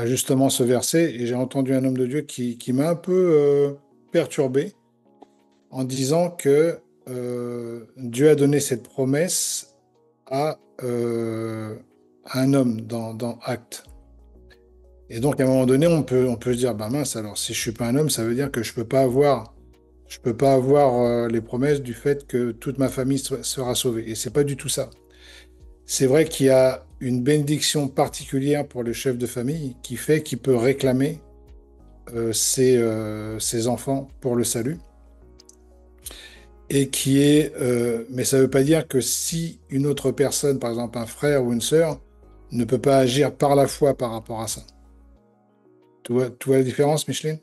S3: justement ce verset, et j'ai entendu un homme de Dieu qui m'a un peu perturbé en disant que Dieu a donné cette promesse à un homme dans Actes. Et donc, à un moment donné, on peut se dire, bah mince, alors si je suis pas un homme, ça veut dire que je peux pas avoir les promesses du fait que toute ma famille sera sauvée. Et c'est pas du tout ça. C'est vrai qu'il y a une bénédiction particulière pour le chef de famille qui fait qu'il peut réclamer ses enfants pour le salut. Mais ça ne veut pas dire que si une autre personne, par exemple un frère ou une sœur, ne peut pas agir par la foi par rapport à ça. Tu vois la différence, Micheline?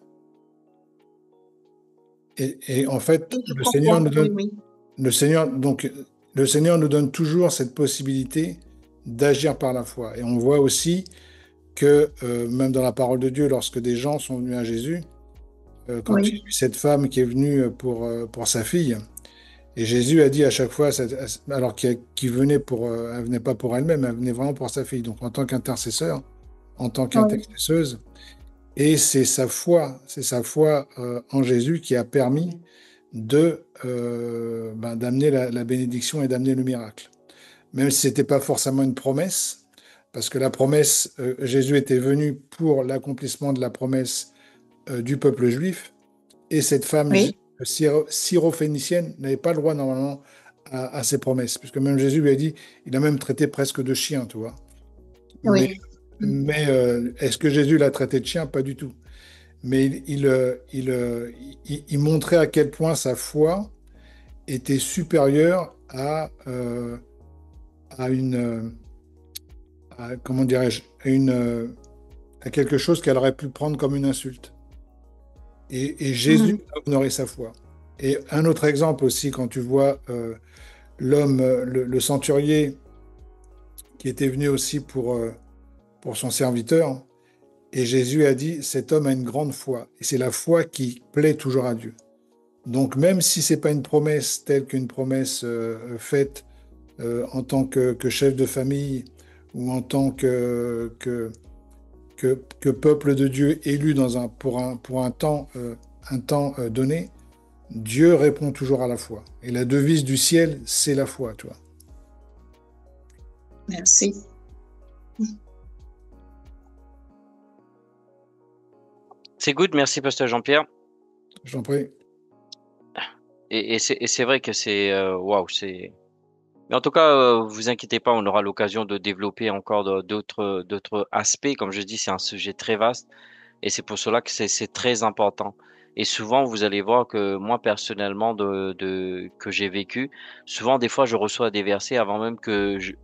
S3: Et en fait,
S2: Oui, je comprends. Oui, oui.
S3: le Seigneur, donc, le Seigneur nous donne toujours cette possibilité d'agir par la foi. Et on voit aussi que même dans la parole de Dieu, lorsque des gens sont venus à Jésus, quand il y a
S2: Oui,
S3: eu cette femme qui est venue pour sa fille, et Jésus a dit à chaque fois, alors qu'il venait elle venait pas pour elle-même, elle venait vraiment pour sa fille, donc en tant qu'intercesseur, en tant
S2: oui.
S3: qu'intercesseuse, et c'est sa foi en Jésus qui a permis d'amener la bénédiction et d'amener le miracle. Même si c'était pas forcément une promesse, parce que la promesse, Jésus était venu pour l'accomplissement de la promesse du peuple juif, et cette femme
S2: Oui,
S3: syrophénicienne n'avait pas le droit normalement à ses promesses, puisque même Jésus lui a dit, il a même traité presque de chien, tu vois. Mais,
S2: oui.
S3: mais est-ce que Jésus l'a traité de chien? Pas du tout. Mais il montrait à quel point sa foi était supérieure à comment dirais-je, à quelque chose qu'elle aurait pu prendre comme une insulte. Et Jésus
S2: Mhm.
S3: a honoré sa foi. Et un autre exemple aussi, quand tu vois l'homme, le centurier, qui était venu aussi pour son serviteur, et Jésus a dit, cet homme a une grande foi. Et c'est la foi qui plaît toujours à Dieu. Donc même si c'est pas une promesse telle qu'une promesse faite en tant que chef de famille ou en tant que peuple de Dieu élu pour un temps donné, Dieu répond toujours à la foi. Et la devise du ciel, c'est la foi, toi.
S2: Merci.
S1: C'est good, merci Pasteur Jean-Pierre.
S3: J'en prie.
S1: Et c'est vrai que c'est waouh, c'est. Mais en tout cas, vous inquiétez pas, on aura l'occasion de développer encore d'autres aspects. Comme je dis, c'est un sujet très vaste et c'est pour cela que c'est très important. Et souvent, vous allez voir que moi personnellement, que j'ai vécu, souvent des fois, je reçois des versets avant même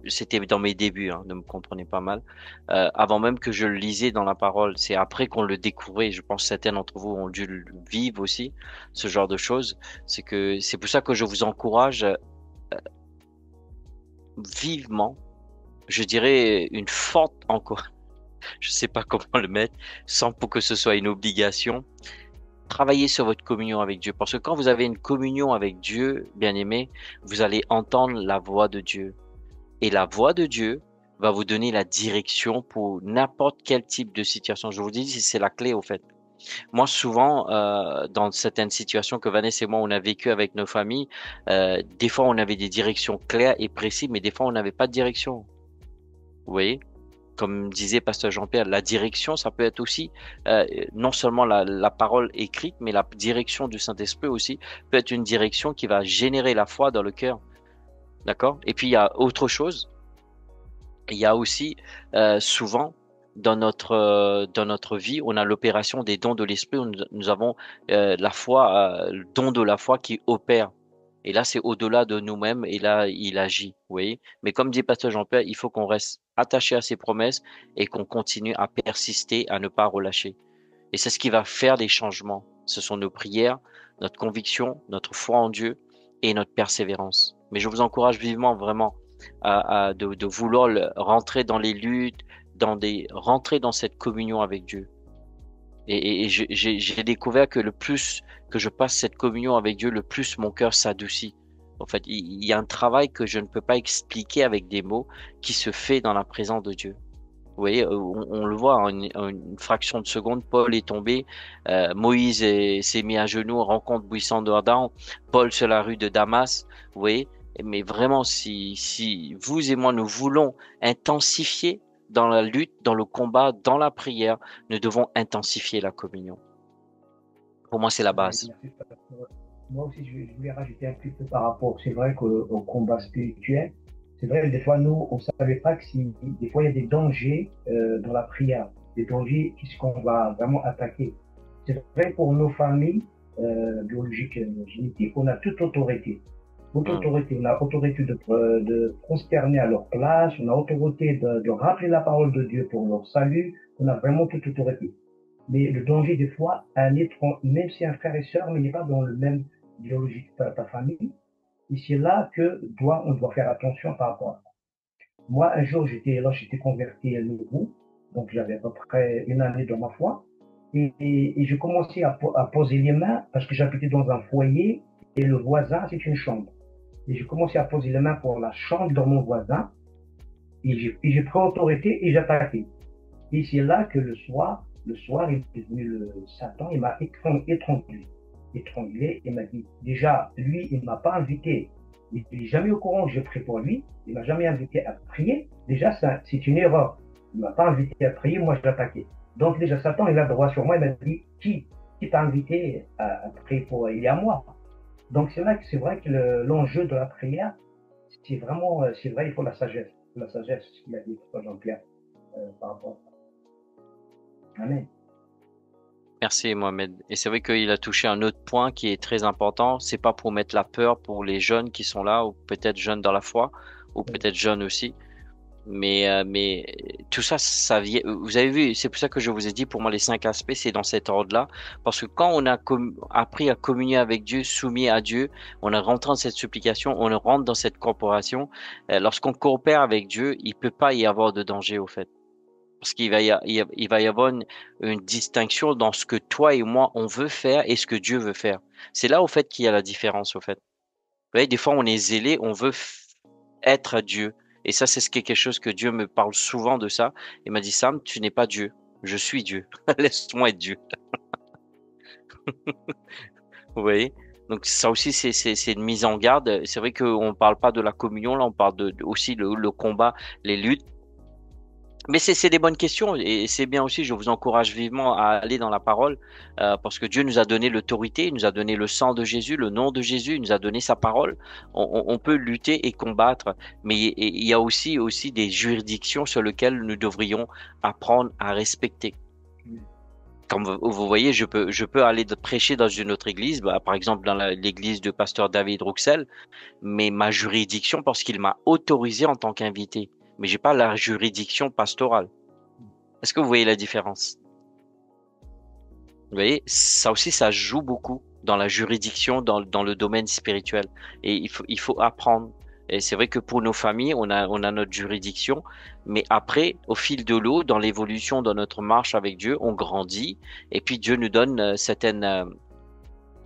S1: c'était dans mes débuts, hein, ne me comprenez pas mal, avant même que je le lisais dans la parole. C'est après qu'on le découvrait. Je pense que certains d'entre vous ont dû le vivre aussi, ce genre de choses. C'est pour ça que je vous encourage vivement, je dirais une forte encore, je sais pas comment le mettre, sans pour que ce soit une obligation. Travaillez sur votre communion avec Dieu, parce que quand vous avez une communion avec Dieu, bien aimé, vous allez entendre la voix de Dieu. Et la voix de Dieu va vous donner la direction pour n'importe quel type de situation. Je vous dis, c'est la clé au fait. Moi, souvent, dans certaines situations que Vanessa et moi, on a vécu avec nos familles, des fois, on avait des directions claires et précises, mais des fois, on n'avait pas de direction. Vous voyez? Comme disait Pasteur Jean-Pierre, la direction, ça peut être aussi non seulement la parole écrite, mais la direction du Saint-Esprit aussi peut être une direction qui va générer la foi dans le cœur. D'accord? Et puis, il y a autre chose. Il y a aussi souvent dans notre vie, on a l'opération des dons de l'esprit. Où nous avons la foi, le don de la foi qui opère. Et là, c'est au-delà de nous-mêmes. Et là, il agit. Vous voyez. Mais comme dit Pasteur Jean-Pierre, il faut qu'on reste attaché à ses promesses et qu'on continue à persister, à ne pas relâcher. Et c'est ce qui va faire des changements. Ce sont nos prières, notre conviction, notre foi en Dieu et notre persévérance. Mais je vous encourage vivement, vraiment, de vouloir rentrer dans les luttes, rentrer dans cette communion avec Dieu. Et j'ai découvert que le plus que je passe cette communion avec Dieu, le plus mon cœur s'adoucit. En fait, il y a un travail que je ne peux pas expliquer avec des mots qui se fait dans la présence de Dieu. Vous voyez, on le voit en une fraction de seconde, Paul est tombé, Moïse s'est mis à genoux, rencontre buisson d'Ordan, Paul sur la rue de Damas, vous voyez. Mais vraiment, si vous et moi, nous voulons intensifier dans la lutte, dans le combat, dans la prière, nous devons intensifier la communion. Pour moi, c'est la base.
S4: Moi aussi, je voulais rajouter un petit peu par rapport, c'est vrai qu'au combat spirituel, c'est vrai, des fois, nous, on ne savait pas que des fois, il y a des dangers dans la prière, des dangers qu'on va vraiment attaquer. C'est vrai pour nos familles biologiques, génétiques, on a toute autorité. Toute autorité. On a autorité de prosterner à leur place, on a autorité de rappeler la parole de Dieu pour leur salut, on a vraiment toute autorité. Mais le danger, des fois, un être, même si un frère et sœur, mais il n'est pas dans le même biologique que ta famille, et c'est là que on doit faire attention par rapport à ça. Moi, un jour, j'étais converti à nouveau, donc j'avais à peu près une année dans ma foi, et je commençais à poser les mains, parce que j'habitais dans un foyer, et le voisin, c'est une chambre. Et je commençais à poser les mains pour la chambre de mon voisin, et j'ai pris autorité et j'attaquais. Et c'est là que le soir, il est venu le Satan, il m'a étranglé, il m'a dit, déjà, lui, il ne m'a pas invité, il n'est jamais au courant que je prie pour lui, il ne m'a jamais invité à prier, déjà, c'est une erreur, il ne m'a pas invité à prier, moi je l'attaquais. Donc déjà, Satan, il a droit sur moi, il m'a dit, qui t'a invité à prier pour, il est à moi. Donc c'est vrai que l'enjeu de la prière, c'est vrai, il faut la sagesse, c'est ce qu'il a dit, Jean-Pierre, par rapport à ça. Amen.
S1: Merci Mohamed. Et c'est vrai qu'il a touché un autre point qui est très important. C'est pas pour mettre la peur pour les jeunes qui sont là, ou peut-être jeunes dans la foi, ou peut-être jeunes aussi. Mais tout ça, ça vient. Vous avez vu, c'est pour ça que je vous ai dit, pour moi, les 5 aspects, c'est dans cet ordre-là. Parce que quand on a appris à communier avec Dieu, soumis à Dieu, on est rentré dans cette supplication, on rentre dans cette corporation. Lorsqu'on coopère avec Dieu, il peut pas y avoir de danger, au fait. Parce qu'il va y avoir une distinction dans ce que toi et moi, on veut faire et ce que Dieu veut faire. C'est là, au fait, qu'il y a la différence, au fait. Vous voyez, des fois, on est zélé, on veut être Dieu. Et ça, c'est quelque chose que Dieu me parle souvent de ça. Il m'a dit, Sam, tu n'es pas Dieu. Je suis Dieu. Laisse-moi être Dieu. Vous voyez? Donc ça aussi, c'est une mise en garde. C'est vrai qu'on ne parle pas de la communion, là, on parle aussi le combat, les luttes. Mais c'est des bonnes questions et c'est bien aussi. Je vous encourage vivement à aller dans la parole parce que Dieu nous a donné l'autorité, il nous a donné le sang de Jésus, le nom de Jésus, il nous a donné sa parole. On peut lutter et combattre, mais il y a aussi des juridictions sur lesquelles nous devrions apprendre à respecter. Comme vous voyez, je peux aller prêcher dans une autre église, par exemple dans l'église de pasteur David Rouxel, mais ma juridiction parce qu'il m'a autorisé en tant qu'invité. Mais j'ai pas la juridiction pastorale. Est-ce que vous voyez la différence? Vous voyez, ça aussi, ça joue beaucoup dans la juridiction, dans le domaine spirituel. Et il faut apprendre. Et c'est vrai que pour nos familles, on a notre juridiction, mais après, au fil de l'eau, dans l'évolution, dans notre marche avec Dieu, on grandit. Et puis Dieu nous donne certaines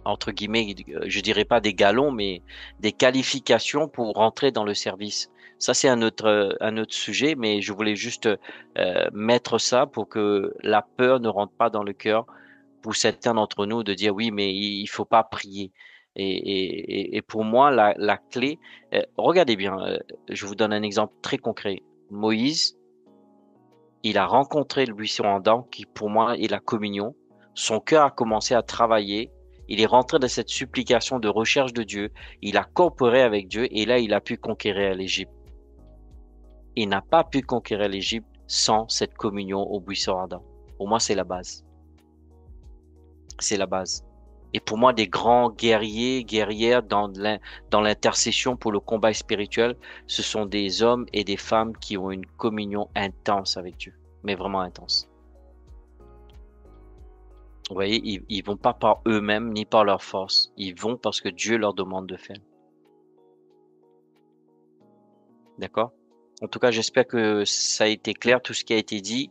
S1: entre guillemets, je dirais pas des galons, mais des qualifications pour rentrer dans le service. Ça, c'est un autre sujet, mais je voulais juste mettre ça pour que la peur ne rentre pas dans le cœur pour certains d'entre nous de dire oui, mais il faut pas prier. Et pour moi, la clé, regardez bien, je vous donne un exemple très concret. Moïse, il a rencontré le buisson ardent qui pour moi est la communion. Son cœur a commencé à travailler. Il est rentré dans cette supplication de recherche de Dieu. Il a coopéré avec Dieu et là, il a pu conquérir l'Égypte. Il n'a pas pu conquérir l'Égypte sans cette communion au buisson ardent. Pour moi, c'est la base. C'est la base. Et pour moi, des grands guerriers, guerrières dans l'intercession pour le combat spirituel, ce sont des hommes et des femmes qui ont une communion intense avec Dieu, mais vraiment intense. Vous voyez, ils vont pas par eux-mêmes ni par leur force. Ils vont parce que Dieu leur demande de faire. D'accord? En tout cas, j'espère que ça a été clair, tout ce qui a été dit.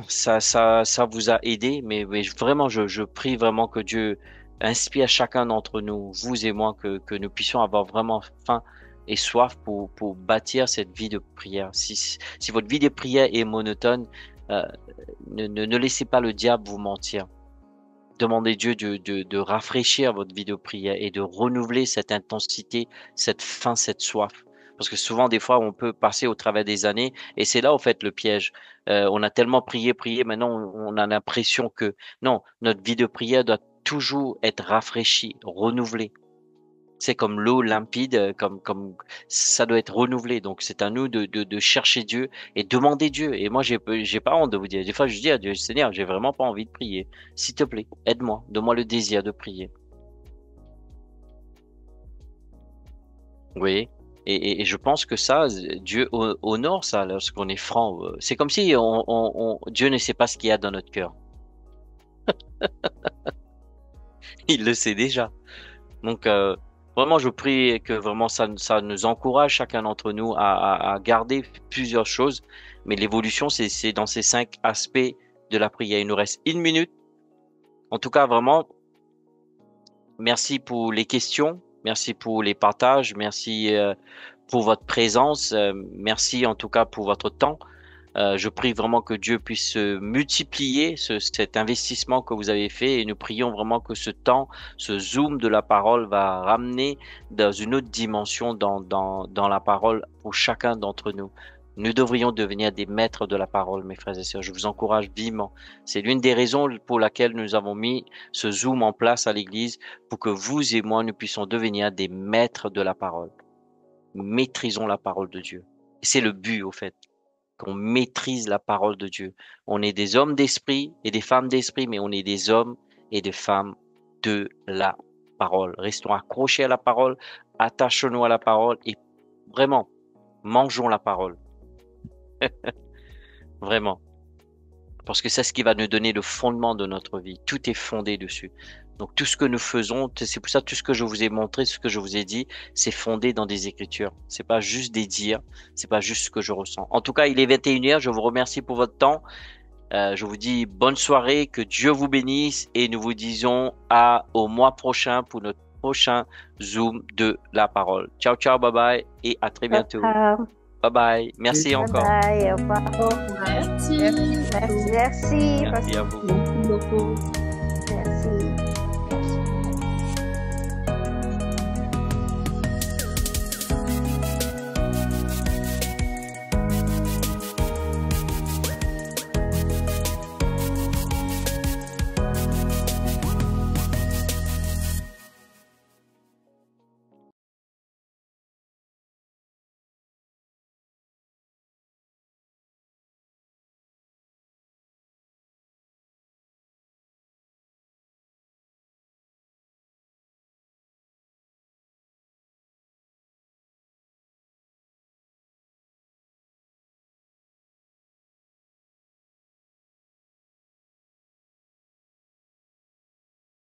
S1: Ça vous a aidé, mais vraiment, je prie vraiment que Dieu inspire chacun d'entre nous, vous et moi, que nous puissions avoir vraiment faim et soif pour bâtir cette vie de prière. Si votre vie de prière est monotone, ne laissez pas le diable vous mentir. Demandez Dieu de rafraîchir votre vie de prière et de renouveler cette intensité, cette faim, cette soif. Parce que souvent, des fois, on peut passer au travers des années et c'est là, au fait, le piège. On a tellement prié, maintenant, on a l'impression que non, notre vie de prière doit toujours être rafraîchie, renouvelée. C'est comme l'eau limpide, comme ça doit être renouvelé. Donc, c'est à nous de chercher Dieu et demander Dieu. Et moi, j'ai pas honte de vous dire. Des fois, je dis à Dieu, Seigneur, j'ai vraiment pas envie de prier. S'il te plaît, aide-moi, donne-moi le désir de prier. Vous voyez? Et je pense que ça, Dieu honore ça lorsqu'on est franc. C'est comme si Dieu ne sait pas ce qu'il y a dans notre cœur. Il le sait déjà. Donc, vraiment, je prie que vraiment ça nous encourage chacun d'entre nous à garder plusieurs choses. Mais l'évolution, c'est dans ces 5 aspects de la prière. Il nous reste 1 minute. En tout cas, vraiment, merci pour les questions. Merci pour les partages. Merci pour votre présence. Merci en tout cas pour votre temps. Je prie vraiment que Dieu puisse multiplier cet investissement que vous avez fait et nous prions vraiment que ce temps, ce zoom de la parole va ramener dans une autre dimension dans la parole pour chacun d'entre nous. Nous devrions devenir des maîtres de la parole, mes frères et sœurs. Je vous encourage vivement. C'est l'une des raisons pour laquelle nous avons mis ce Zoom en place à l'église pour que vous et moi, nous puissions devenir des maîtres de la parole. Maîtrisons la parole de Dieu. Et c'est le but, au fait, qu'on maîtrise la parole de Dieu. On est des hommes d'esprit et des femmes d'esprit, mais on est des hommes et des femmes de la parole. Restons accrochés à la parole, attachons-nous à la parole et vraiment, mangeons la parole. Vraiment. Parce que c'est ce qui va nous donner le fondement de notre vie. Tout est fondé dessus. Donc tout ce que nous faisons, c'est pour ça tout ce que je vous ai montré, ce que je vous ai dit, c'est fondé dans des écritures. C'est pas juste des dires, c'est pas juste ce que je ressens. En tout cas, il est 21h, je vous remercie pour votre temps. Je vous dis bonne soirée, que Dieu vous bénisse et nous vous disons au mois prochain pour notre prochain Zoom de la parole. Ciao, ciao, bye bye et à très bientôt. Bye bye. Merci encore.
S5: Bye bye. Au revoir.
S2: Merci.
S5: Merci.
S1: Merci à vous.
S2: Merci beaucoup.